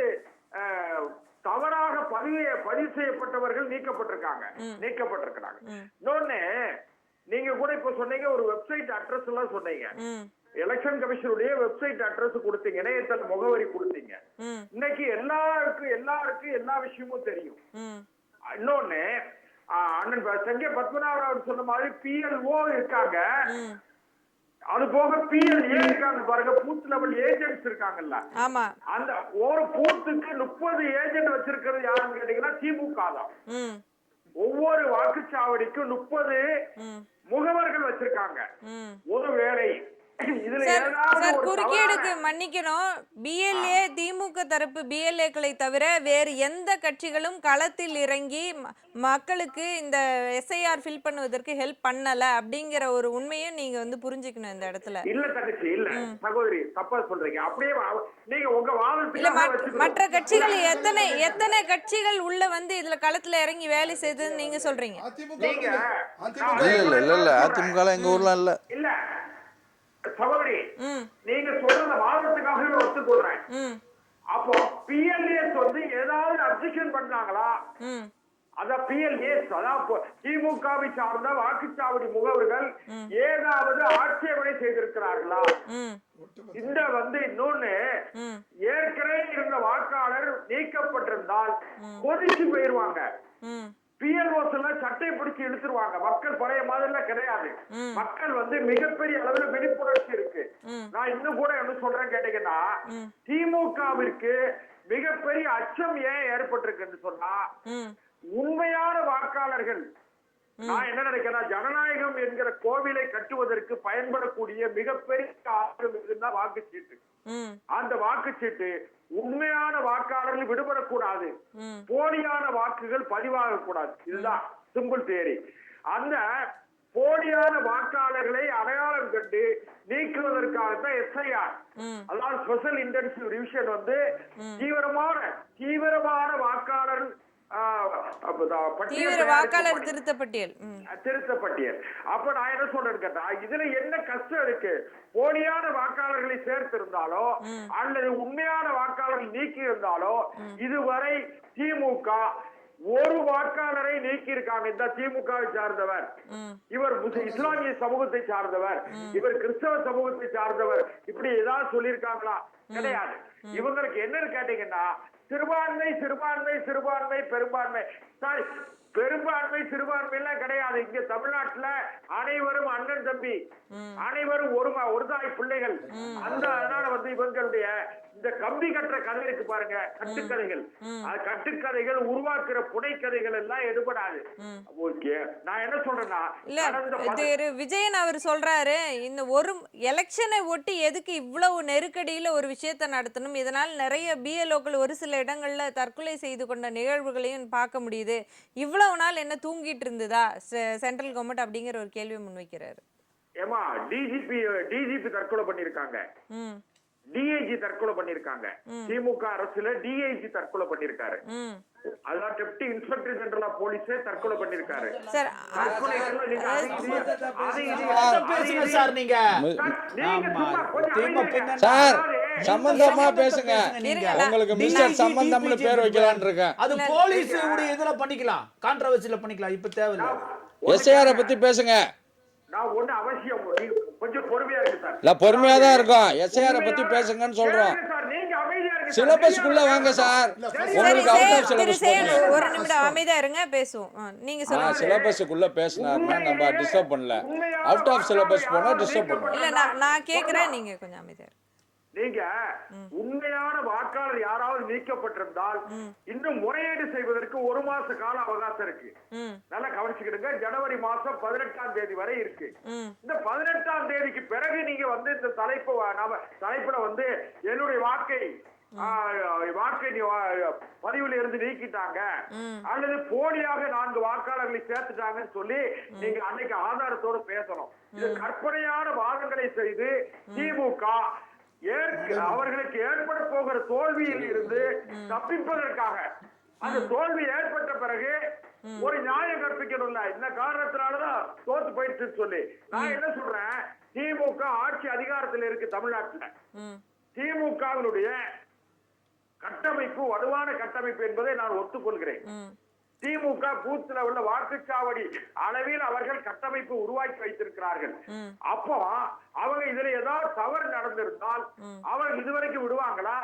தவறாக பதிவு செய்யப்பட்டவர்கள் நீக்கப்பட்டிருக்காங்க. இன்னொன்னு, நீங்க கூட இப்ப சொன்னீங்க ஒரு வெப்சைட் அட்ரஸ் எல்லாம் சொன்னீங்க. எலெக்ஷன் கமிஷனுடைய வெப்சைட் அட்ரஸ் கொடுத்தீங்க, இணையதள முகவரி கொடுத்தீங்க. இன்னைக்கு எல்லாருக்கும் எல்லா விஷயமும் தெரியும். இன்னொன்னு, அண்ணன் செங்க பத்மநாபன் சொன்ன மாதிரி பிஎல்ஓ இருக்காங்க, அது போக பிஎல்ஏ இருக்காங்க பாருங்க, பூத் லெவல் ஏஜென்ட்ஸ் இருக்காங்கல்ல. ஆமா. அந்த ஒரு பூத்துக்கு 30 ஏஜென்ட் வச்சிருக்கிறது யாருன்னு கேட்டீங்கன்னா திமுக தான். ஒவ்வொரு வாக்குச்சாவடிக்கும் 30 முகவர்கள் வச்சிருக்காங்க. ஒருவேளை குறுக்கீடுக்கு மன்னிக்கணும், பிஎல்ஏ திமுக தரப்பு பிஎல்ஏக்களை தவிர வேறு எந்த கட்சிகளும் களத்தில் இறங்கி மக்களுக்கு இந்த எஸ்ஐஆர் ஃபில் பண்ணுவதற்கு ஹெல்ப் பண்ணல அப்படிங்கிற ஒரு உண்மையும் நீங்க வந்து புரிஞ்சுக்கணும் இந்த இடத்துல. இல்ல தங்கச்சி, இல்ல சகோதரி, தப்பா சொல்றீங்க. அப்படியே நீங்க உங்க இல்ல, மற்ற கட்சிகள் எத்தனை கட்சிகள் உள்ள வந்து இதுல களத்துல இறங்கி வேலை செய்ததுன்னு நீங்க சொல்றீங்க? இல்ல அதிமுக எங்க ஊர்ல இல்ல சகோதரி, நீங்க சொல்றத வாதத்துக்காகவே ஒத்துக்கொள்றேன். அப்போ பிஎல்ஏஸ் வந்து ஏதாவது அப்ஜெக்ஷன் பண்ணாங்களா? அத பிஎல்ஏஸ், அதாவது திமுகவை சார்ந்த வாக்குச்சாவடி முகவர்கள் ஏதாவது ஆட்சேபனை செய்திருக்கிறார்களா? இந்த வந்து இன்னொன்னு, ஏற்கனவே இருந்த வாக்காளர் நீக்கப்பட்டிருந்தால் கொதிச்சு போயிருவாங்க. பிஎல்ஓஸ் எல்லாம் சட்டை பிடிச்சு இழுத்துருவாங்க. மக்கள் பழைய மாதிரி கிடையாது. மக்கள் வந்து மிகப்பெரிய அளவில் விழிப்புணர்ச்சி இருக்கு. நான் இன்னும் கூட என்ன சொல்றேன் கேட்டீங்கன்னா, திமுகவிற்கு மிகப்பெரிய அச்சம் ஏன் ஏற்பட்டிருக்குன்னு சொன்னா, உண்மையான வாக்காளர்கள், நான் என்ன நினைக்கிறேன், ஜனநாயகம் என்கிற கோவிலை கட்டுவதற்கு பயன்படக்கூடிய மிகப்பெரிய ஆயுதம் எதுன்னா வாக்குச்சீட்டு. அந்த வாக்குச்சீட்டு உண்மையான வாக்காளர்கள் விடுபடக்கூடாது, போலியான வாக்குகள் பதிவாக கூடாது. இதுதான் சிம்பிள் தியரி. அந்த போலியான வாக்காளர்களை அடையாளம் கண்டு நீக்குவதற்காகத்தான் எஸ்ஐஆர், அதாவது ஸ்பெஷல் இன்டென்சிவ் ரிவிஷன் வந்து தீவிரமான வாக்காளர் வாக்காளர் திருத்தப்பட்டியல். அப்ப நான் என்ன சொல்றேன்னு கேட்டா, இதுல என்ன கஷ்டம் இருக்கு? போலியான வாக்காளர்களை சேர்த்திருந்தாலோ அல்லது உண்மையான வாக்காளர்கள் நீக்கி இருந்தாலோ இதுவரை திமுக ஒரு வாக்காளரை நீக்கி இருக்காங்க. இந்த திமுகவை சார்ந்தவர், இவர் இஸ்லாமிய சமூகத்தை சார்ந்தவர், இவர் கிறிஸ்தவ சமூகத்தை சார்ந்தவர், இப்படி ஏதாவது சொல்லியிருக்காங்களா? கிடையாது. இவங்களுக்கு என்னன்னு கேட்டீங்கன்னா, சிறுபான்மை சிறுபான்மை சிறுபான்மை பெரும்பான்மை, சாரி பெரும்பான்மை சிறுபான்மை எல்லாம் கிடையாது. இங்க தமிழ்நாட்டுல அனைவரும் அண்ணன் தம்பி, அனைவரும் ஒரு தாய் பிள்ளைகள். அதனால வந்து இவங்களுடைய இந்த கம்பி கட்டுற கதை இருக்கு பாருங்க, கட்டுக்கதைகள், கட்டுக்கதைகள் உருவாக்குற புனைக்கதைகள் எல்லாம் எடுபடாது. ஓகே, நான் என்ன சொல்றேன்னா, விஜயன் அவர் சொல்றாரு, இந்த ஒரு எலெக்ஷனை ஒட்டி எதுக்கு இவ்வளவு நெருக்கடியில ஒரு விஷயத்தை நடத்தணும், இதனால் நிறைய பிஎல்ஓக்கள் ஒரு சில இடங்கள்ல தற்கொலை செய்து கொண்ட நிகழ்வுகளையும் பார்க்க முடியுது, இவ்வளவு நாள் என்ன தூங்கிட்டு இருந்ததா சென்ட்ரல் கவர்மெண்ட் அப்படிங்கிற ஒரு கேள்வி முன்வைக்கிறாரு. ஏமா டிஜிபி தற்கொலை பண்ணிருக்காங்க, டிஐஜி தற்கொலை பண்ணிருக்காங்க, திமுக அரசுல டிஐஜி தற்கொலை பண்ணிருக்காரு. அதான் டெப்டி இன்ஸ்பெக்டர் ஜெனரல் ஆஃப் போலீஸே தற்கொலை பண்ணிருக்காரு. சார் தற்கொலை நீங்க பேசுங்க சார் நீங்க. சார் சம்பந்தமா பேசுங்க. நீங்க உங்களுக்கு மிஸ்டர் சம்பந்தம்னு பேர் வைக்கலாம்னு இருக்கேன். அது போலீஸ் உடைய இதுல பண்ணிக்கலாம், கான்ட்ரோவர்சில பண்ணிக்கலாம், இப்ப தேவையில்லை. எஸ்ஐஆரை பத்தி பேசுங்க. நான் ஒண்ணு அவசியம் கொஞ்சம் பொறுமையா இருக்கு சார். இல்ல பொறுமையா தான் இருக்கும். எஸ்ஐஆரை பத்தி பேசுங்கன்னு சொல்றோம். சார் நீங்க அமைதியா இருங்க. சிலபஸ்க்குள்ள வாங்க சார். உங்களுக்கு அவுட் ஆஃப் சிலபஸ் போடுங்க. ஒரு நிமிடம் அமைதியா இருங்க, பேசுவோம். நீங்க சொல்லுங்க. சிலபஸ்க்குள்ள பேசினாருன்னா நம்ம டிஸ்டர்ப் பண்ணல. அவுட் ஆஃப் சிலபஸ் போனா டிஸ்டர்ப் பண்ணுவோம். இல்ல நான் கேக்குறேன், நீங்க கொஞ்சம் அமைதியா இருங்க. நீங்க உண்மையான வாக்காளர் யாராவது நீக்கப்பட்டிருந்தால் இன்னும் முறையீடு செய்வதற்கு 1 மாச கால அவகாசம் இருக்கு. நல்லா கவனிச்சுக்கிடுங்க. ஜனவரி மாசம் 18ஆம் தேதி வரை இருக்கு. இந்த 18ஆம் தேதிக்கு பிறகு நீங்க வந்து இந்த தலைப்புல வந்து என்னுடைய வாக்கை பதிவுல இருந்து நீக்கிட்டாங்க அல்லது போலியாக 4 வாக்காளர்களை சேர்த்துட்டாங்கன்னு சொல்லி நீங்க அன்னைக்கு ஆதாரத்தோடு பேசணும். இது கற்பனையான வாதங்களை செய்து திமுக அவர்களுக்கு ஏற்பட போகிற தோல்வியில் இருந்து தப்பிப்பதற்காக அந்த தோல்வி ஏற்பட்ட பிறகு ஒரு நியாயம் கற்பிக்கணும்ல. இந்த காரணத்தினாலதான் தோத்து போயிடுச்சுன்னு சொல்லி நான் என்ன சொல்றேன், திமுக ஆட்சி அதிகாரத்தில் இருக்கு தமிழ்நாட்டுல. திமுகவினுடைய கட்டமைப்பு வலுவான கட்டமைப்பு என்பதை நான் ஒத்துக்கொள்கிறேன். திமுக பூத்துல உள்ள வாக்குச்சாவடி அளவில் அவர்கள் கட்டமைப்பு உருவாக்கி வைத்திருக்கிறார்கள். அப்போ அவங்க இதுல ஏதாவது தவறு நடந்திருந்தால் அவங்க இதுவரைக்கும் விடுவாங்களா?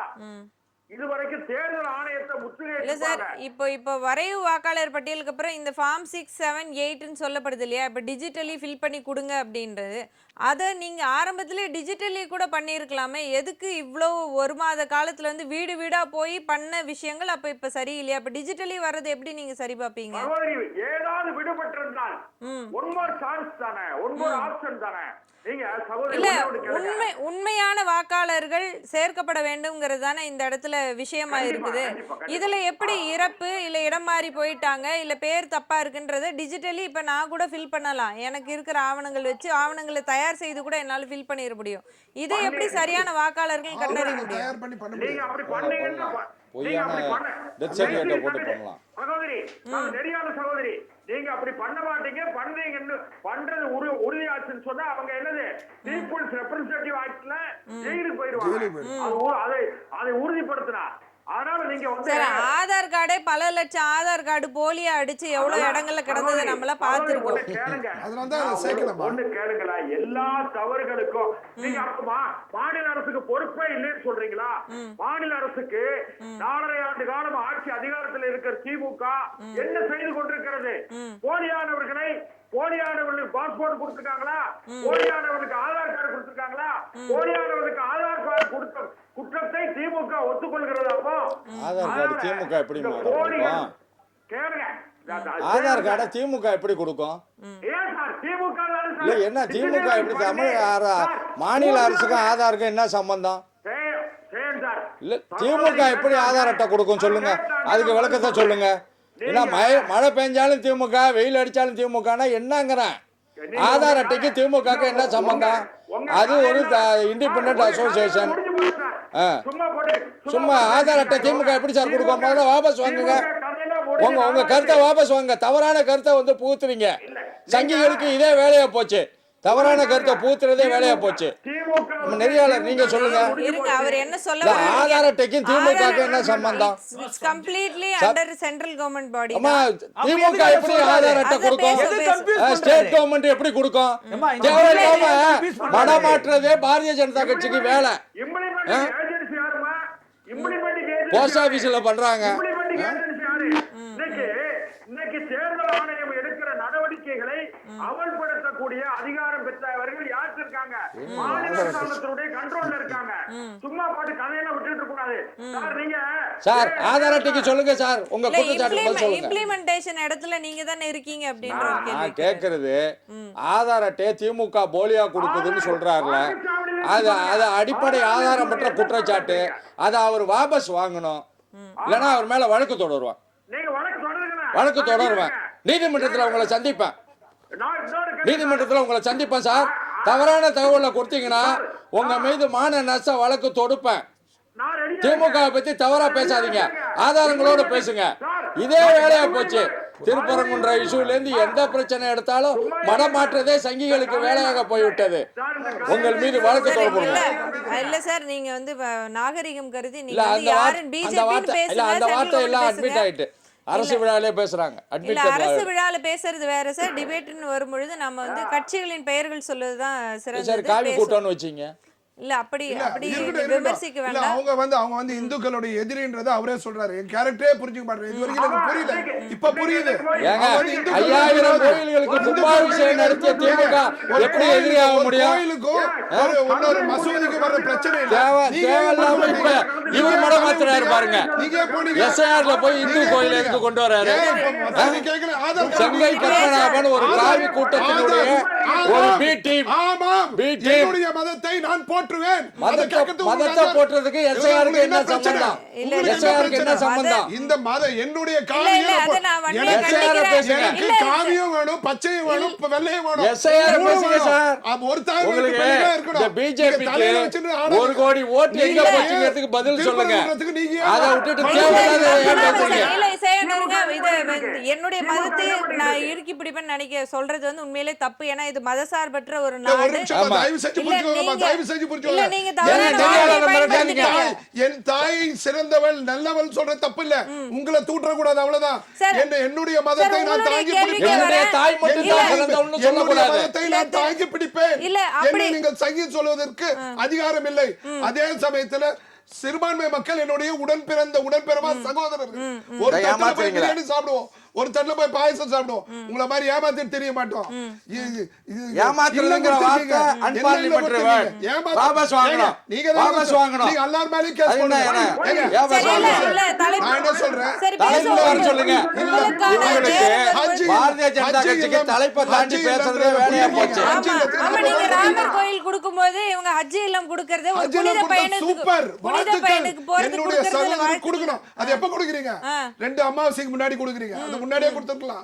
இதுவரைக்கும் தேர்தல் ஆணையத்தை இல்ல சார், இப்போ வரைவு வாக்காளர் பட்டியலுக்கு அப்புறம் இந்த ஃபார்ம் 6, 7, 8ன்னு சொல்லப்படுது இல்லையா, இப்போ டிஜிட்டலி ஃபில் பண்ணி கொடுங்க அப்படின்றது, அதை நீங்க ஆரம்பத்திலே டிஜிட்டலி கூட பண்ணியிருக்கலாமே. எதுக்கு இவ்வளோ 1 மாத காலத்துல வந்து வீடு வீடா போய் பண்ண விஷயங்கள் அப்ப இப்ப சரியில்லையா? அப்ப டிஜிட்டலி வர்றது எப்படி நீங்க சரி பாப்பீங்க? ஏதாவது விடுபட்டிருந்தால் ஒன் மோர் சான்ஸ் தானே, ஒன் மோர் ஆப்ஷன் தானே. உண்மையான வாக்காளர்கள் சேர்க்கப்பட வேண்டும்ங்கிறது தானே இந்த இடத்துல விஷயமா இருக்குது. இதுல எப்படி இறப்பு இல்ல இடம் மாறி போயிட்டாங்க இல்ல பேர் தப்பா இருக்குன்றத டிஜிட்டலி இப்ப நான் கூட ஃபில் பண்ணலாம். எனக்கு இருக்கிற ஆவணங்கள் வச்சு ஆவணங்களை தயார் செய்து கூட என்னால ஃபில் பண்ணிட முடியும். இதை எப்படி சரியான வாக்காளர்கள் கண்டறிய முடியும்? சகோதரி நீங்க அப்படி பண்ண மாட்டீங்க, பண்றீங்கன்னு பண்றது உறுதியாச்சுன்னு சொன்னா அவங்க என்னது பீப்புள்ஸ் ரெப்ரசன்டேட்டிவ் ஆக்ட்ல ஜெயிலுக்கு போயிடுவாங்க. அதை உறுதிப்படுத்தினா. அதனால நீங்க வந்து ஆதார் கார்டே பல லட்சம் ஆதார் கார்டு போலியா அடிச்சு எவ்வளவு இடங்கள்ல கிடந்ததை நம்மள பாத்துருக்கோம். ஒண்ணு கேளுங்களா, எல்லா தவறுகளுக்கும் நீங்க மாநில அரசுக்கு பொறுப்பே இல்லைன்னு சொல்றீங்களா? மாநில அரசுக்கு 4.5 ஆண்டு காலம் ஆட்சி அதிகாரத்தில் இருக்கிற திமுக என்ன செய்து கொண்டிருக்கிறது? போலியானவர்களுக்கு பாஸ்போர்ட் கொடுத்துருக்காங்களா? போலியானவர்களுக்கு ஆதார் கார்டு கொடுத்துருக்காங்களா? போலியானவர்களுக்கு ஆதார் கார்டு கொடுத்த குற்றத்தை திமுக ஒத்துக்கொள்கிறது. அப்போ ஆதார் கார்டு திமுக எப்படி கேளுங்க, ஆதார் கார்டை திமுக எப்படி கொடுக்கும்? இல்ல என்ன திமுக எப்படி தமிழ் மாநில அரசுக்கும் ஆதாருக்கும் என்ன சம்பந்தம்? இல்ல திமுக எப்படி ஆதார் அட்டை கொடுக்கும் சொல்லுங்க, அதுக்கு விளக்கத்தை சொல்லுங்க. ஏன்னா மழை பெஞ்சாலும் திமுக, வெயில் அடிச்சாலும் திமுகனா என்னங்கிறேன். ஆதார் அட்டைக்கு திமுக என்ன சம்பந்தம்? அது ஒரு இண்டிபெண்டன்ட் அசோசியேஷன். சும்மா ஆதார் அட்டை திமுக எப்படி சார் கொடுக்கும்? முதல்ல வாபஸ் வாங்குங்க, உங்க கருத்தை வாபஸ் வாங்க. தவறான கருத்தை வந்து புகுத்துறீங்க. சங்கிகளுக்கு இதே வேலையா போச்சு, தவறான கருத்தை பூத்துறதே வேலையா போச்சு. நெறியாளர் நீங்க சொல்லுங்க, அவர் என்ன சொல்ல ஆதார் அட்டைக்கும் திமுக என்ன சம்பந்தம்? Completely under central government body. திமுக எப்படி ஆதார் அட்டை கொடுக்கும்? ஸ்டேட் கவர்மெண்ட் எப்படி கொடுக்கும்? மனமாற்றுறதே பாரதிய ஜனதா கட்சிக்கு வேலை. போஸ்ட் ஆபீஸ்ல பண்றாங்க. இன்னைக்கு தேர்தல் ஆணையம் எடுக்கிற நடவடிக்கைகளை அமல்படுத்தக்கூடிய அதிகாரம் பெற்றவர்கள் யார் இருக்காங்க? மாநில அரசாங்கத்தினுடைய கண்ட்ரோல்ல இருக்காங்க. சும்மா பாட்டு கதையெல்லாம் விட்டுட்டு கூடாது சார். நீங்க சார் ஆதார் அட்டைக்கு சொல்லுங்க சார், உங்க குற்றச்சாட்டு சொல்லுங்க. இம்ப்ளிமெண்டேஷன் இடத்துல நீங்க தானே இருக்கீங்க அப்படின்ற கேள்வி நான் கேக்குறது. ஆதார் அட்டையை திமுக போலியா கொடுக்குதுன்னு சொல்றாருல, அது அடிப்படை ஆதாரமற்ற குற்றச்சாட்டு. அதை அவர் வாபஸ் வாங்கணும், இல்லைன்னா அவர் மேல வழக்கு தொடருவான். வழக்கு தொடருவேன், நீதிமன்றத்தில் உங்களை சந்திப்பேன். நீதிமன்றத்தில் உங்களை சந்திப்பேன் சார். தவறான தகவலை கொடுத்தீங்கன்னா உங்க மீது மான நஷ்ட வழக்கு தொடுப்பேன். திமுக பத்தி தவறா பேசாதீங்க, ஆதாரங்களோட பேசுங்க. இதே வேலையா போச்சு. திருப்பரங்குன்ற இஷ்யூல இருந்து எந்த பிரச்சனை எடுத்தாலும் மனம் மாற்றதே சங்கிகளுக்கு வேலையாக போய்விட்டது. உங்கள் மீது வழக்கு தொடர்பு இல்ல சார், நீங்க வந்து நாகரிகம் கருதி இல்ல நீங்க வந்து யாருன்னு பிஜேபி அந்த வார்த்தை எல்லாம் அட்மிட் ஆயிட்டு அரசு விழாவிலே பேசுறாங்க. இல்ல அரசு விழால பேசுறது வேற சார். டிபேட்னு வரும்பொழுது நம்ம வந்து கட்சிகளின் பெயர்கள் சொல்லுவதுதான் சிறந்தது. காவி கூட்டம்னு வச்சீங்க. இல்ல அப்படி விமர்சிக்க இல்ல வேண்டாம். அவங்க வந்து இந்துக்களுடைய எதிரின்றத அவரே சொல்றாரு. என் கேரக்டரே புரிஞ்சுக்க மாட்டேன். இது வரைக்கும் எனக்கு புரியல, இப்ப புரியுது. 5000 கோயில்களுக்கு கும்பாபிஷேகம் நடத்திய திமுக எப்படி எதிரியாக முடியும்? கோயிலுக்கும் ஒரு மசூதிக்கு வர பிரச்சனை இல்ல. தேவையில்லாம இப்ப இவர் மடம் மாத்துறாரு பாருங்க. எஸ்ஐஆர்ல போய் இந்து கோயில் எதுக்கு கொண்டு வராரு? செங்கை பத்மநாபன் ஒரு காவி கூட்டத்தினுடைய ஒரு பி டீம் மதத்தை நான் போற்றுவேன். மதத்தை போற்றுறதுக்கு எஸ்ஐஆருக்கு என்ன சம்பந்தம்? எஸ்ஐஆருக்கு என்ன சம்பந்தம்? இந்த மதம் என்னுடைய காவியம், எனக்கு காவியம் வேணும், பச்சையும் வேணும், வெள்ளையும் வேணும். எஸ்ஐஆர் பேசுங்க சார். ஒரு தாய் இந்த பிஜேபிக்கு 1 கோடி ஓட்டு எங்க போச்சுங்கிறதுக்கு பதில் சொல்லுங்க. அதை விட்டுட்டு தேவையில்லாத ஏன் பேசுறீங்க? என்னுடைய மதத்தை நான் இறுக்கி பிடிப்பேன்னு நினைக்க சொல்றது வந்து உண்மையிலே தப்பு. ஏன்னா இது மதசார்பற்ற ஒரு நாடு. என் தாய் சிறந்தவள் நல்லவள் சொல்ற தப்பு இல்ல. உங்களை தூற்ற கூடாது, அவ்வளவுதான். என்னுடைய மதத்தை நான் தாங்கி பிடிப்பேன். நீங்கள் சங்கீத் சொல்வதற்கு அதிகாரம் இல்லை. அதே சமயத்துல சிறுபான்மை மக்கள் என்னுடைய உடன்பிறவா சகோதரர்கள். ஒரு தட்டுல போய் பிரியாணி சாப்பிடுவோம், ஒரு தட்டுல போய் பாயசம் சாப்பிடுவோம். உங்களை மாதிரி ஏமாத்திட்டு தெரிய மாட்டோம். ஏமாத்துறதுங்கிற வார்த்தை அன்பார்லிமெண்டரி வேர்ட். வாபஸ் வாங்கணும். நீங்க எல்லார் மேலயும் கேஸ் பண்ணுங்க. நான் என்ன சொல்றேன், தலைவர் சொல்லுங்க. உங்களுக்கு பாரதிய ஜனதா கட்சிக்கு தலைப்பை தாண்டி பேசுறதே வேலையா போச்சு. நீங்க ராமர் கோயில் கொடுக்கும்போது இவங்க ஹஜ் இல்லம் கொடுக்கறது ஒரு புனித பயனுக்கு போறதுக்கு கொடுக்கணும். அது எப்ப கொடுக்குறீங்க? 2 அமாவாசைக்கு முன்னாடி கொடுக்குறீங்க. அது முன்னாடியே கொடுத்துக்கலாம்.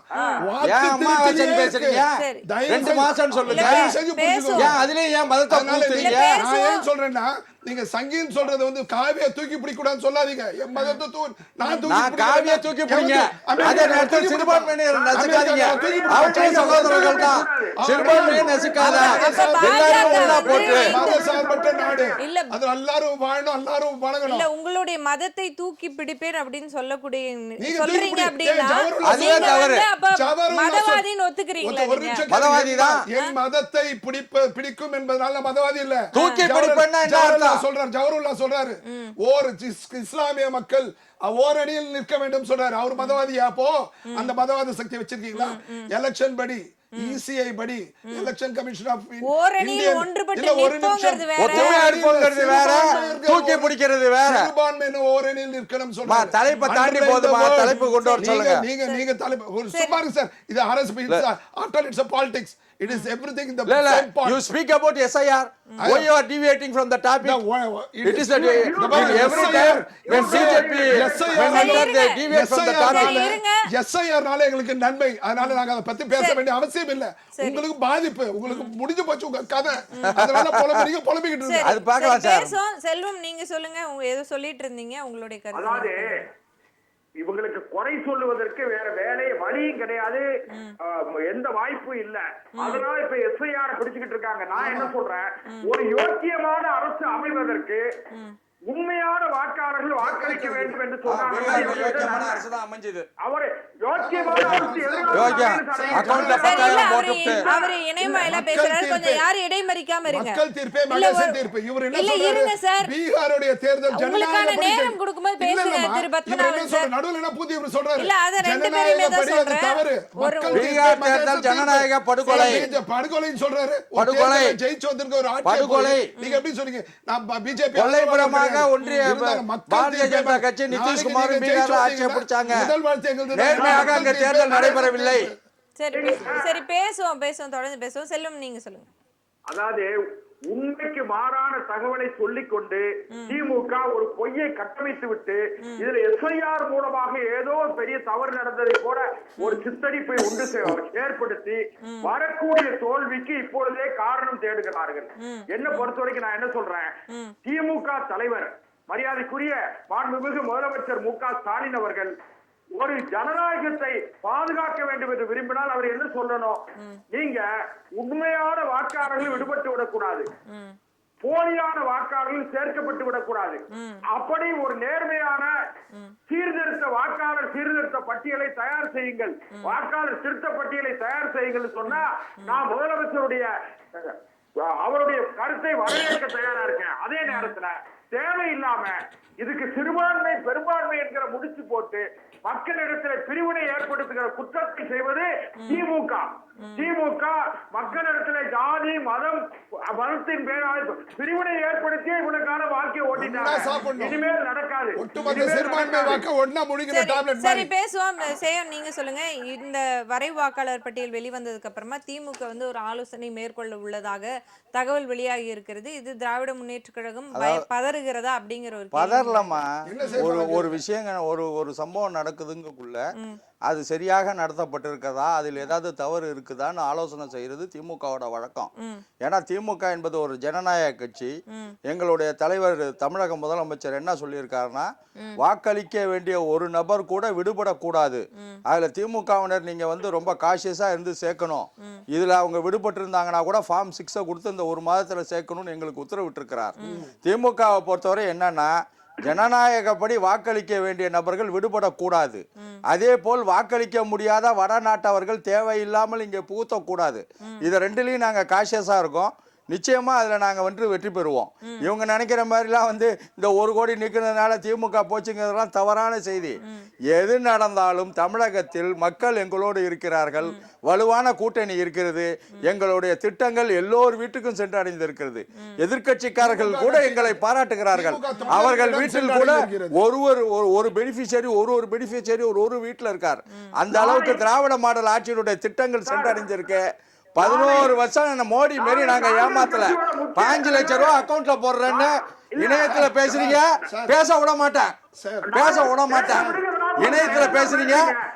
அமாவாசை பேசுறீங்க 2 மாசம் சொல்லுங்க. ஏன் அதுலயே ஏன் மதத்தை கூத்துறீங்க? நான் ஏன் சொல்றேன்னா, நீங்க சங்கீத் சொல்றது வந்து காவியை தூக்கி பிடிக்க கூடாதுன்னு சொல்லாதீங்க. என் மதத்தை நான் காவியை தூக்கி பிடிங்க. அதே நேரத்தில் சிறுபான்மையினர் நசுக்காதீங்க. அவற்றே சகோதரர்கள் தான். சிறுபான்மையை நசுக்காத. எல்லாரும் ஒண்ணா போட்டு மதசார்பற்ற நாடு. அது எல்லாரும் வாழணும், எல்லாரும் வணங்கணும். இல்ல உங்களுடைய மதத்தை தூக்கி பிடிப்பேன் அப்படின்னு சொல்லக்கூடிய சொல்றீங்க அப்படின்னா அதுவே தவறு. மதவாதின்னு ஒத்துக்கிறீங்களா? மதவாதி தான். என் மதத்தை பிடிக்கும் என்பதனால மதவாதி இல்ல. தூக்கி பிடிப்பேன்னா என்ன அர்த்தம்? சொல்றாரு ஜவஹர்லா சொல்றாரு, ஓர் இஸ்லாமிய மக்கள் ஓரணியில் நிற்க வேண்டும் சொல்றாரு. அவர் மதவாதியா? அப்போ அந்த மதவாத சக்தி வச்சிருக்கீங்களா? எலெக்ஷன் படி, இசிஐ படி, எலெக்ஷன் கமிஷன் ஆஃப் ஓரணியில் ஒன்றுபட்டு நிற்போங்கிறது வேற, ஒற்றுமையா இருப்போங்கிறது வேற, தூக்கி பிடிக்கிறது வேற. சிறுபான்மையினர் ஓரணியில் நிற்கணும் சொல்றாரு. தலைப்பை தாண்டி போதுமா? தலைப்பு கொண்டு வர சொல்லுங்க. நீங்க தலைப்பு ஒரு சும்மாரு சார். இது அரசு after it's politics. It is everything in the same part. You speak about SIR. Why you are deviating from the topic? It is that every time when BJP when they deviate from the topic. SIR நால எங்களுக்கு நன்மை. அதனால நாங்க அத பத்தி பேச வேண்டிய அவசியம் இல்ல. உங்களுக்கு பாதிப்பு, உங்களுக்கு முடிஞ்சு போச்சு உங்க கதை. அதனால புலம்பிக்கிட்டு இருக்கீங்க. அது பார்க்கலாம் சார். செல்வம் நீங்க சொல்லுங்க. ஏதோ சொல்லிட்டு இருந்தீங்க உங்களுடைய கருத்து. அதாவது இவங்களுக்கு குறை சொல்லுவதற்கு வேற வேலையே வழியும் கிடையாது, எந்த வாய்ப்பும் இல்ல. அதனால இப்ப எஸ்ஐஆர் பிடிச்சுக்கிட்டு இருக்காங்க. நான் என்ன சொல்றேன், ஒரு யோக்கியமான அரசு அமைவதற்கு உண்மையான வாக்காளர்கள் வாக்களிக்க வேண்டும் என்று சொன்னாங்க. அவரு யோக்கியமான அரசு அவரு இணையமாயில பேசுறாரு. கொஞ்சம் யாரும் இடைமறிக்காம இருங்க. மக்கள் தீர்ப்பே மகேசன் தீர்ப்பு. இவர் என்ன சொல்றாரு? பீகாருடைய தேர்தல் உங்களுக்கான நேரம் கொடுக்கும்போது பேசுங்க திரு பத்மநாபன் சார். நடுவுல என்ன பூதி இவர் சொல்றாரு? இல்ல அத ரெண்டு பேருமே தான் சொல்றேன். பீகார் தேர்தல் ஜனநாயக படுகொலை படுகொலைன்னு சொல்றாரு. படுகொலை ஜெயிச்சு வந்திருக்க ஒரு ஆட்சி படுகொலை. நீங்க எப்படி சொல்றீங்க? நான் பிஜேபி கொல்லைப்புறமாக ஒன்றிய பாரதிய ஜனதா கட்சி நிதிஷ்குமார் பீகார்ல ஆட்சியை பிடிச்சாங்க. நேர்மையாக அங்க தேர்தல் நடைபெறவில்லை. சரி பேசுவோம் தொடர்ந்து பேசுவோம். செல்லும் நீங்க சொல்லுங்க. அதாவது உண்மைக்கு மாறான தகவலை சொல்லிக்கொண்டு திமுக ஒரு பொய்யை கட்டமைத்து விட்டு இதுல எஸ்ஐஆர் மூலமாக ஏதோ பெரிய தவறு நடந்ததை போல ஒரு சித்தரிப்பை ஏற்படுத்தி வரக்கூடிய தோல்விக்கு இப்பொழுதே காரணம் தேடுகிறார்கள். என்ன பொறுத்த வரைக்கும் நான் என்ன சொல்றேன், திமுக தலைவர் மரியாதைக்குரிய மாண்புமிகு முதலமைச்சர் மு க ஸ்டாலின் அவர்கள் ஒரு ஜனநாயகத்தை பாதுகாக்க வேண்டும் என்று விரும்பினால் அவர் என்ன சொல்லணும்? நீங்க உண்மையான வாக்காளர்கள் விடுபட்டு விடக்கூடாது, போலியான வாக்காளர்கள் சேர்க்கப்பட்டு விடக்கூடாது. அப்படி ஒரு நேர்மையான சீர்திருத்த வாக்காளர் சீர்திருத்த பட்டியலை தயார் செய்யுங்கள், வாக்காளர் திருத்த பட்டியலை தயார் செய்யுங்கள் சொன்னா நான் முதலமைச்சருடைய அவருடைய கருத்தை வரவேற்க தயாரா இருக்கேன். அதே நேரத்துல தேவையில்லாம இதுக்கு சிறுபான்மை பெரும்பான்மை என்கிற முடிச்சு போட்டு மக்களிடத்தில் பிரிவினை ஏற்படுத்துகிற குற்றத்தை செய்வது திமுக. திமுக மக்களிடத்தில் ஜாதி மதத்தின் பேரால் பிரிவினை ஏற்படுத்தி இவனுக்கான வாழ்க்கையை ஓட்டிட்டாங்க. இனிமேல் நடக்காது. சரி பேசுவோம். சேயம் நீங்க சொல்லுங்க. இந்த வரைவு வாக்காளர் பட்டியல் வெளிவந்ததுக்கு அப்புறமா திமுக வந்து ஒரு ஆலோசனை மேற்கொள்ள உள்ளதாக தகவல் வெளியாகி இருக்கிறது. இது திராவிட முன்னேற்ற கழகம் பதறுகிறதா அப்படிங்கிற ஒரு பதறலமா? ஒரு விஷயம், ஒரு சம்பவம் நடக்குதுங்கக்குள்ள அது சரியாக நடத்தப்பட்டிருக்கதா, அதில் ஏதாவது தவறு இருக்குதான்னு ஆலோசனை செய்யறது திமுகவோட வழக்கம். ஏன்னா திமுக என்பது ஒரு ஜனநாயக கட்சி. எங்களுடைய தலைவர் தமிழக முதலமைச்சர் என்ன சொல்லியிருக்காருன்னா, வாக்களிக்க வேண்டிய ஒரு நபர் கூட விடுபடக்கூடாது. அதுல திமுகவினர் நீங்க வந்து ரொம்ப காஷியஸா இருந்து சேர்க்கணும். இதுல அவங்க விடுபட்டு இருந்தாங்கன்னா கூட ஃபார்ம் 6 கொடுத்து இந்த ஒரு மாதத்துல சேர்க்கணும்னு எங்களுக்கு உத்தரவிட்டிருக்கிறார். திமுகவை பொறுத்தவரை என்னன்னா, ஜனநாயகப்படி வாக்களிக்க வேண்டிய நபர்கள் விடுபடக்கூடாது. அதே போல் வாக்களிக்க முடியாத வடநாட்டவர்கள் தேவையில்லாமல் இங்கே புகுத்தக்கூடாது. இது ரெண்டுலையும் நாங்கள் காஷியஸாக இருக்கோம். நிச்சயமா அதுல நாங்க வந்து வெற்றி பெறுவோம். இவங்க நினைக்கிற மாதிரிலாம் வந்து இந்த 1 கோடி நிற்கிறதுனால திமுக போச்சுங்கிறதெல்லாம் தவறான செய்தி. எது நடந்தாலும் தமிழகத்தில் மக்கள் எங்களோடு இருக்கிறார்கள், வலுவான கூட்டணி இருக்கிறது, எங்களுடைய திட்டங்கள் எல்லோர் வீட்டுக்கும் சென்று அடைந்திருக்கிறது. எதிர்கட்சிக்காரர்கள் கூட எங்களை பாராட்டுகிறார்கள். அவர்கள் வீட்டில் கூட ஒரு பெனிஃபிஷியரி ஒரு வீட்டில் இருக்கார். அந்த அளவுக்கு திராவிட மாடல் ஆட்சியினுடைய திட்டங்கள் சென்று அடைஞ்சிருக்கு. 11 வருஷம் மோடி மாரி நாங்க ஏமாத்தல. 5 லட்சம் ரூபாய் அக்கௌண்ட்ல போடுறேன்னு இணையத்துல பேசுறீங்க, பேச விட மாட்டேன். இணையத்துல பேசுறீங்க,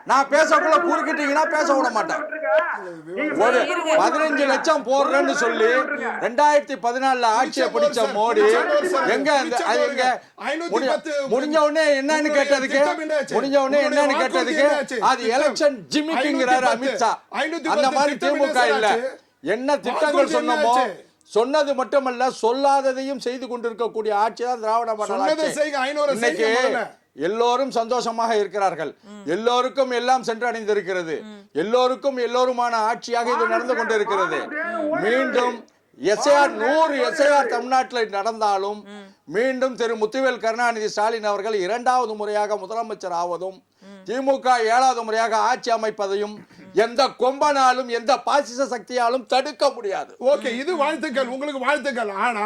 நான் பேசக்குள்ள குறுக்கிட்டீங்கன்னா பேச விட மாட்டேன். ஒரு 15 லட்சம் போடுறேன்னு சொல்லி 2014 ஆட்சியை பிடிச்ச மோடி எங்க முடிஞ்ச உடனே என்னன்னு கேட்டதுக்கு அது எலெக்ஷன் ஜிமிக்குங்கிறாரு அமித்ஷா. அந்த மாதிரி திமுக இல்ல. என்ன திட்டங்கள் சொன்னமோ சொன்னது மட்டுமல்ல, சொல்லாததையும் செய்து கொண்டிருக்கக்கூடிய ஆட்சி தான் திராவிட மாடல் ஆட்சி. இன்னைக்கு எல்லோரும் சந்தோஷமாக இருக்கிறார்கள். எல்லோருக்கும் எல்லாம் சென்று அடைந்திருக்கிறது. எல்லோருக்கும் எல்லோருமான ஆட்சியாக இது நடந்து கொண்டிருக்கிறது. மீண்டும் எஸ்ஐஆர் 100 எஸ்ஐஆர் தமிழ்நாட்டில் நடந்தாலும் மீண்டும் திரு முத்துவேல் கருணாநிதி ஸ்டாலின் அவர்கள் 2வது முறையாக முதலமைச்சர் ஆவதும் திமுக 7வது முறையாக ஆட்சி அமைப்பதையும் எந்த கொம்பனாலும் எந்த பாசிச சக்தியாலும் தடுக்க முடியாது. ஓகே, இது வாழ்த்துக்கள், உங்களுக்கு வாழ்த்துக்கள். ஆனா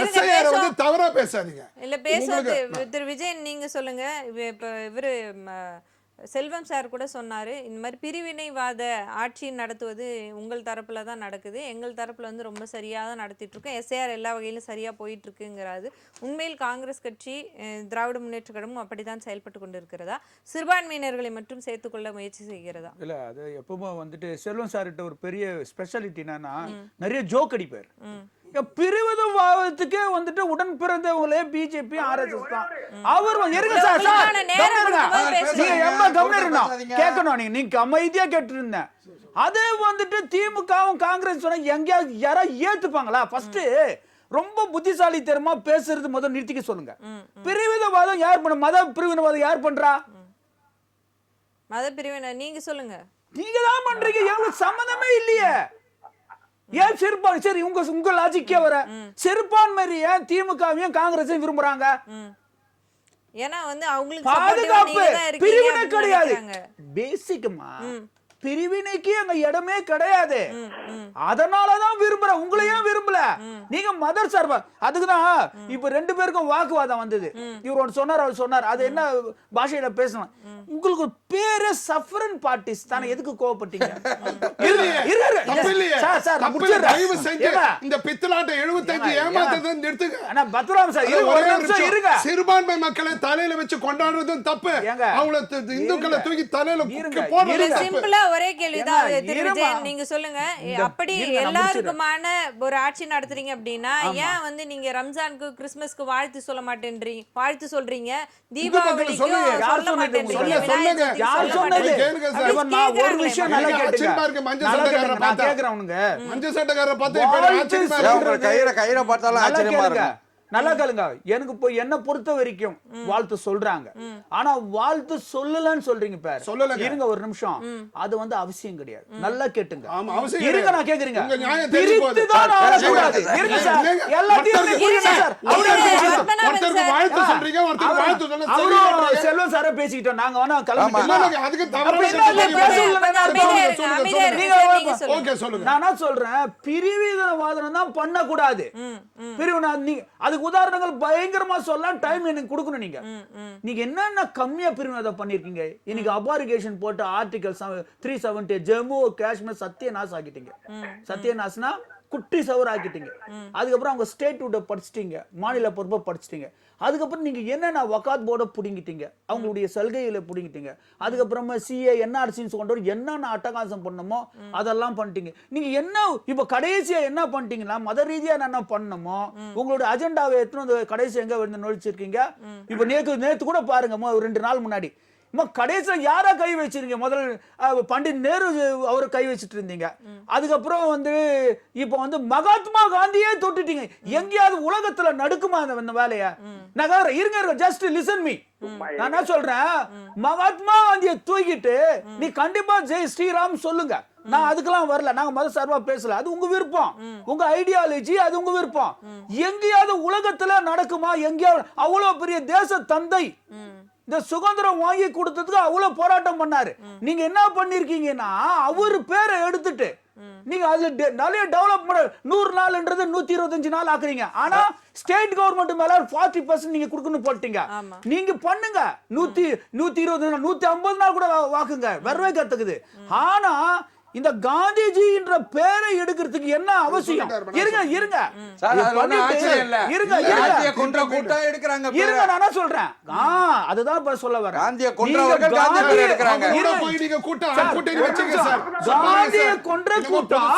எஸ்ஐஆர் வந்து தவறா பேசாதீங்க. இல்ல பேசுறது திரு விஜயன் நீங்க சொல்லுங்க. இப்ப இவரு செல்வம் சார் கூட சொன்னாரு, இந்த மாதிரி பிரிவினைவாத ஆட்சி நடத்துவது உங்கள் தரப்புல தான் நடக்குது, எங்கள் தரப்புல வந்து ரொம்ப சரியா தான் நடத்திட்டு இருக்கோம், எஸ்ஐஆர் எல்லா வகையிலும் சரியா போயிட்டு இருக்குங்கிறாரு. உண்மையில் காங்கிரஸ் கட்சி திராவிட முன்னேற்ற கழகமும் அப்படித்தான் செயல்பட்டு கொண்டு இருக்கிறதா? சிறுபான்மையினர்களை மட்டும் சேர்த்துக்கொள்ள முயற்சி செய்கிறதா? இல்ல, அது எப்பவுமே வந்துட்டு செல்வம் சார்கிட்ட ஒரு பெரிய ஸ்பெஷாலிட்டி என்னன்னா, நிறைய ஜோக் அடிப்பார். பிரிவினைவாதத்துக்கே வந்துட்டு உடன் பிறந்தவங்களே பிஜேபி RSS தான். அவர் கேட்கணும், நீங்க அமைதியா கேட்டு இருந்தேன். அதே வந்துட்டு திமுகவும் காங்கிரஸ் எங்கேயாவது யாராவது ஏத்துப்பாங்களா? ஃபர்ஸ்ட் ரொம்ப புத்திசாலித்தனமா பேசுறது முதல் நிறுத்திக்க சொல்லுங்க. பிரிவினைவாதம் யார் பண்ண? மத பிரிவினைவாதம் யார் பண்றா? மத பிரிவினை நீங்க சொல்லுங்க. நீங்க தான் பண்றீங்க, எங்களுக்கு சம்பந்தமே இல்லையே. ஏன் சிறுபான்மை? சரி, உங்க லாஜிக்கே வர சிறுபான்மை ஏன் திமுகவையும் காங்கிரஸையும் விரும்புறாங்க? ஏன்னா வந்து அவங்களுக்கு பாதுகாப்பு பிரிவினை கிடையாது. பேசிக்கமா பிரிவினைக்கு அங்க இடமே கிடையாது. அதனாலதான் விரும்புற. உங்களையும் விரும்பல. நீங்க மதர் சார்பா. அதுக்குதான் இப்ப 2 பேருக்கும் வாக்குவாதம் வந்தது. இவர் ஒன்று சொன்னார், அவர் சொன்னார். அது என்ன பாஷையில பேசணும்? உங்களுக்கு பேரு சஃபரன் பார்ட்டிஸ் தானே, எதுக்கு கோவப்பட்டீங்க? சார், நான் தப்பு இல்ல. முடிச்சிடுறேன். தயவு செஞ்சு ஏங்க. இந்த பித்தலாட்ட 75 ஏங்க, ஏமாத்துறதை நிறுத்துங்க. அண்ணா பத்ராம் சார், இருங்க, ஒரு நிமிஷம் இருங்க. சிறுபான்மை மக்களை தலையில வச்சு கொண்டாடுறதும் தப்பு. ஏங்க. அவங்கள இந்துக்களை தூக்கி தலையில இருங்க, போடுறது இல்ல, தப்பு. சிம்பிளா ஒரே கேள்விதான் ஏங்க, திரு இருமா. விஜயன், நீங்க சொல்லுங்க. அப்படி இருங்க, நான் எல்லாருக்குமான ஒரு ஆட்சி நடத்துறீங்க அப்படின்னா ஏன் வந்து நீங்க ரம்ஜானுக்கு கிறிஸ்துமஸ்க்கு வாழ்த்து சொல்ல மாட்டேன்றீங்க, வாழ்த்து சொல்றீங்க, தீபாவளிக்கு சொல்லுங்க. யார் சொல்ல சொன்னது மாட்டேன்றீங்க, உங்களுக்கு? விநாயகர் சொல்லுங்க. சதுர்த்திக்கு யார் சொல்ல சொன்னது? மாட்டேன்றீங்க. கேளுங்க சார். அப்படி இப்ப நான் ஒரு கேக்குறாங்களே. விஷயம் நல்லா எனக்கு கேட்டுங்க. ஆச்சரியமா இருக்கு. மஞ்சள் நல்லா சட்டைக்காரரை கேட்டுங்க, நான் பார்த்தா. கேக்குறவனுங்க. மஞ்சள் சட்டைக்காரரை பார்த்தா இப்ப எனக்கு ஆச்சரியமா ஏன் இருக்கு. உங்க கயிறை பார்த்தாலும் நல்லா ஆச்சரியமா கேளுங்க. இருக்கும். நல்லா கேளுங்க. எனக்கு இப்போ என்ன பொறுத்த வரைக்கும் வாழ்த்து சொல்றாங்க. ஆனா வாழ்த்து சொல்லலன்னு சொல்றீங்க பாரு. சொல்லலங்க. இருங்க ஒரு நிமிஷம். அது வந்து அவசியம் கிடையாது. நல்லா கேட்டுங்க. ஆமா, அவசியம் இருங்க, கிடையாது. நான் கேக்குறீங்க. உங்க நியாயம் தெரிஞ்சு போகுது. பிரித்து தான் ஆளக்கூடாது. இல்லைங்க. இருங்க சார். இல்லைங்க. எல்லாத்தையும் ஒருத்தருக்கு புரியுங்க சார். ஒருத்தருக்கு வாழ்த்து சொல்றீங்க, ஒருத்தருக்கு வாழ்த்து சொல்ல அவரும் செல்வம் சார பேசிக்கிட்டோம். நாங்க வேணா கிளம்பிட்டோம். இல்லைங்க, அதுக்கு தவறான அப்படி சட்டம் இல்ல, நீங்க பேச சொல்லுங்க. விடல, நான் அமைதியா சொல்லுங்க, இருங்க, சொல்லுங்க, அமைதியா சொல்லுங்க. இருங்க சார், நீங்க சொல்லுங்க. ஓகே, சொல்லுங்க. நான் என்ன சொல்றேன், பிரிவினைவாதம் தான் பண்ணக்கூடாது. பிரிவினை நீங்க அதுக்கு உதாரணங்கள் பயங்கரமா சொல்லலாம். டைம் எனக்கு கொடுக்கணும். நீங்க என்னென்ன கம்மியா பிரிவினை பண்ணிருக்கீங்க. இன்னைக்கு அபாரிகேஷன் போட்டு ஆர்டிகல் 370 ஜம்மு காஷ்மீர் சத்தியநாஸ் ஆக்கிட்டீங்க. சத்தியநாஸ்னா குட்டி சவர் ஆக்கிட்டீங்க. அதுக்கப்புறம் அவங்க ஸ்டேட்ஹுட்டை படிச்சிட்டீங்க, மாநில பொறுப்பை படிச்சிட்டீங்க. அதுக்கப்புறம் நீங்க என்னென்ன வகாத் போர்டை பிடிங்கிட்டீங்க, அவங்களுடைய சலுகைகளை பிடிங்கிட்டீங்க. அதுக்கப்புறமா சிஏ என்ஆர்சின்னு கொண்டு என்னென்ன அட்டகாசம் பண்ணணுமோ அதெல்லாம் பண்ணிட்டீங்க. நீங்க என்ன இப்ப கடைசியா என்ன பண்ணிட்டீங்கன்னா, மத ரீதியா என்ன பண்ணணுமோ உங்களுடைய அஜெண்டாவை எத்தனை வந்து கடைசி எங்க வந்து நுழைச்சிருக்கீங்க. இப்ப நேத்து கூட பாருங்க, 2 நாள் முன்னாடி கடைசியில யாரா கை வச்சிருக்கீங்க? முதல் பண்டிட் நேரு அவரு கை வச்சிட்டு இருந்தீங்க. அதுக்கப்புறம் வந்து இப்ப வந்து மகாத்மா காந்தியே தொட்டுட்டீங்க. எங்கேயாவது உலகத்துல நடுக்குமா அந்த வேலைய? நான் இருங்க, ஜஸ்ட் லிசன் மீ. நான் என்ன சொல்றேன், மகாத்மா காந்தியை தூக்கிட்டு நீ கண்டிப்பா ஜெய் ஸ்ரீராம் சொல்லுங்க. நான் அதுக்கெல்லாம் வரல, நாங்க மத சார்பா பேசல. அது உங்க விருப்பம், உங்க ஐடியாலஜி, அது உங்க விருப்பம். எங்கேயாவது உலகத்துல நடக்குமா? எங்கேயாவது அவ்வளவு பெரிய தேச தந்தை இந்த சுதந்திரம் வாங்கி கொடுத்ததுக்கு அவ்வளவு போராட்டம் பண்ணாரு. நீங்க என்ன பண்ணிருக்கீங்கன்னா, அவரு பேரை எடுத்துட்டு நீங்க அதுல நிறைய டெவலப்மெண்ட் 100 நாள்ன்றது 125 நாள் ஆக்குறீங்க. ஆனா ஸ்டேட் கவர்மெண்ட் மேல 40% நீங்க கொடுக்கணும் போட்டீங்க. நீங்க பண்ணுங்க 120 150 நாள் கூட வாக்குங்க, வரவே கத்துக்குது. ஆனா இந்த காந்திஜி என்ற பேரை எடுக்கிறதுக்கு என்ன அவசியம்? இருங்க சார், அது ஒண்ணும் ஆச்சரியம் இல்ல. காந்தியை கொன்ற கூட்டம் எடுக்கறாங்க பேரை. இருங்க, நான் என்ன சொல்றேன், அதுதான் இப்ப சொல்ல வரேன். காந்தியை கொன்றவர்கள் காந்தி பேரை எடுக்கறாங்க. கூட போய் நீங்க கூட்டணி வச்சீங்க சார். காந்தியை கொன்ற கூட்டம்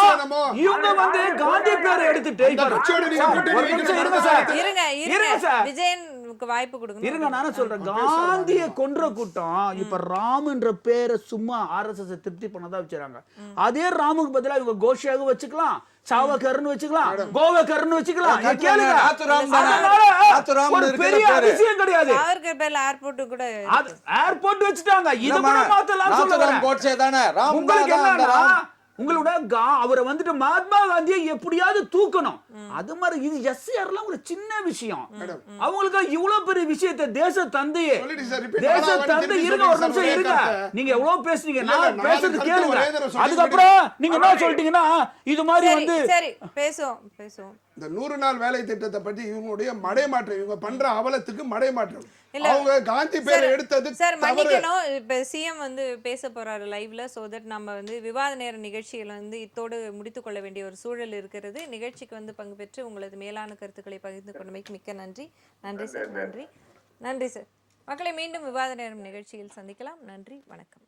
இவங்க வந்து காந்தி பேரை எடுத்துட்டு இருங்க சார், இருங்க சார், விஜயனுக்கு வாய்ப்பு கொடுங்க. இருங்க, நான் சொல்றேன், காந்தியை கொன்ற கூட்டம் இப்ப ராம்ன்ற பேரை சும்மா ஆர்எஸ்எஸ் திருப்தி பண்ணதா வச்சுறாங்க. அதே ராமுக்கு பதிலா இவங்க கோஷாக வச்சுக்கலாம், சாவகர்னு வச்சுக்கலாம், கோவகர்னு வச்சுக்கலாம். கேளுங்க, ஒரு பெரிய விஷயம் கிடையாது. அவருக்கு பேர்ல ஏர்போர்ட் கூட ஏர்போர்ட் வச்சுட்டாங்க. இத கூட மாத்தலாம் சொல்றேன். கோட்சே தானே ராம். உங்களுக்கு என்னன்னா, உங்களோட அவரை வந்துட்டு மகாத்மா காந்தியை எப்படியாவது தூக்கணும். அது மாதிரி இது எஸ்ஆர்லாம் ஒரு சின்ன விஷயம். அவங்களுக்கு இவ்வளவு பெரிய விஷயத்தை தேச தந்தையே, தேச தந்தை. இருங்க ஒரு நிமிஷம் இருங்க, நீங்க எவ்வளவு பேசுறீங்க, நான் பேசுறது கேளுங்க. அதுக்கப்புறம் நீங்க என்ன சொல்லிட்டீங்கன்னா இது மாதிரி வந்து சரி பேசுவோம். இந்த 100 நாள் வேலை திட்டத்தை பத்தி இவங்களுடைய மடைமாற்றம், இவங்க பண்ற அவலத்துக்கு மடைமாற்றம். அவங்க காந்தி பேரை எடுத்தது சார் மன்னிக்கணும். இப்ப சிஎம் வந்து பேச போறாரு லைவ்ல. சோ தட் நம்ம வந்து விவாத நேர நிகழ்ச்சியில வந்து இத்தோடு முடித்துக் கொள்ள வேண்டிய ஒரு சூழல் இருக்கிறது. நிகழ்ச்சிக்கு வந்து பங்கு பெற்று உங்களது மேலான கருத்துக்களை பகிர்ந்து கொண்டமைக்கு மிக்க நன்றி. நன்றி சார், நன்றி சார். மக்களை மீண்டும் விவாத நேரம் நிகழ்ச்சியில் சந்திக்கலாம். நன்றி, வணக்கம்.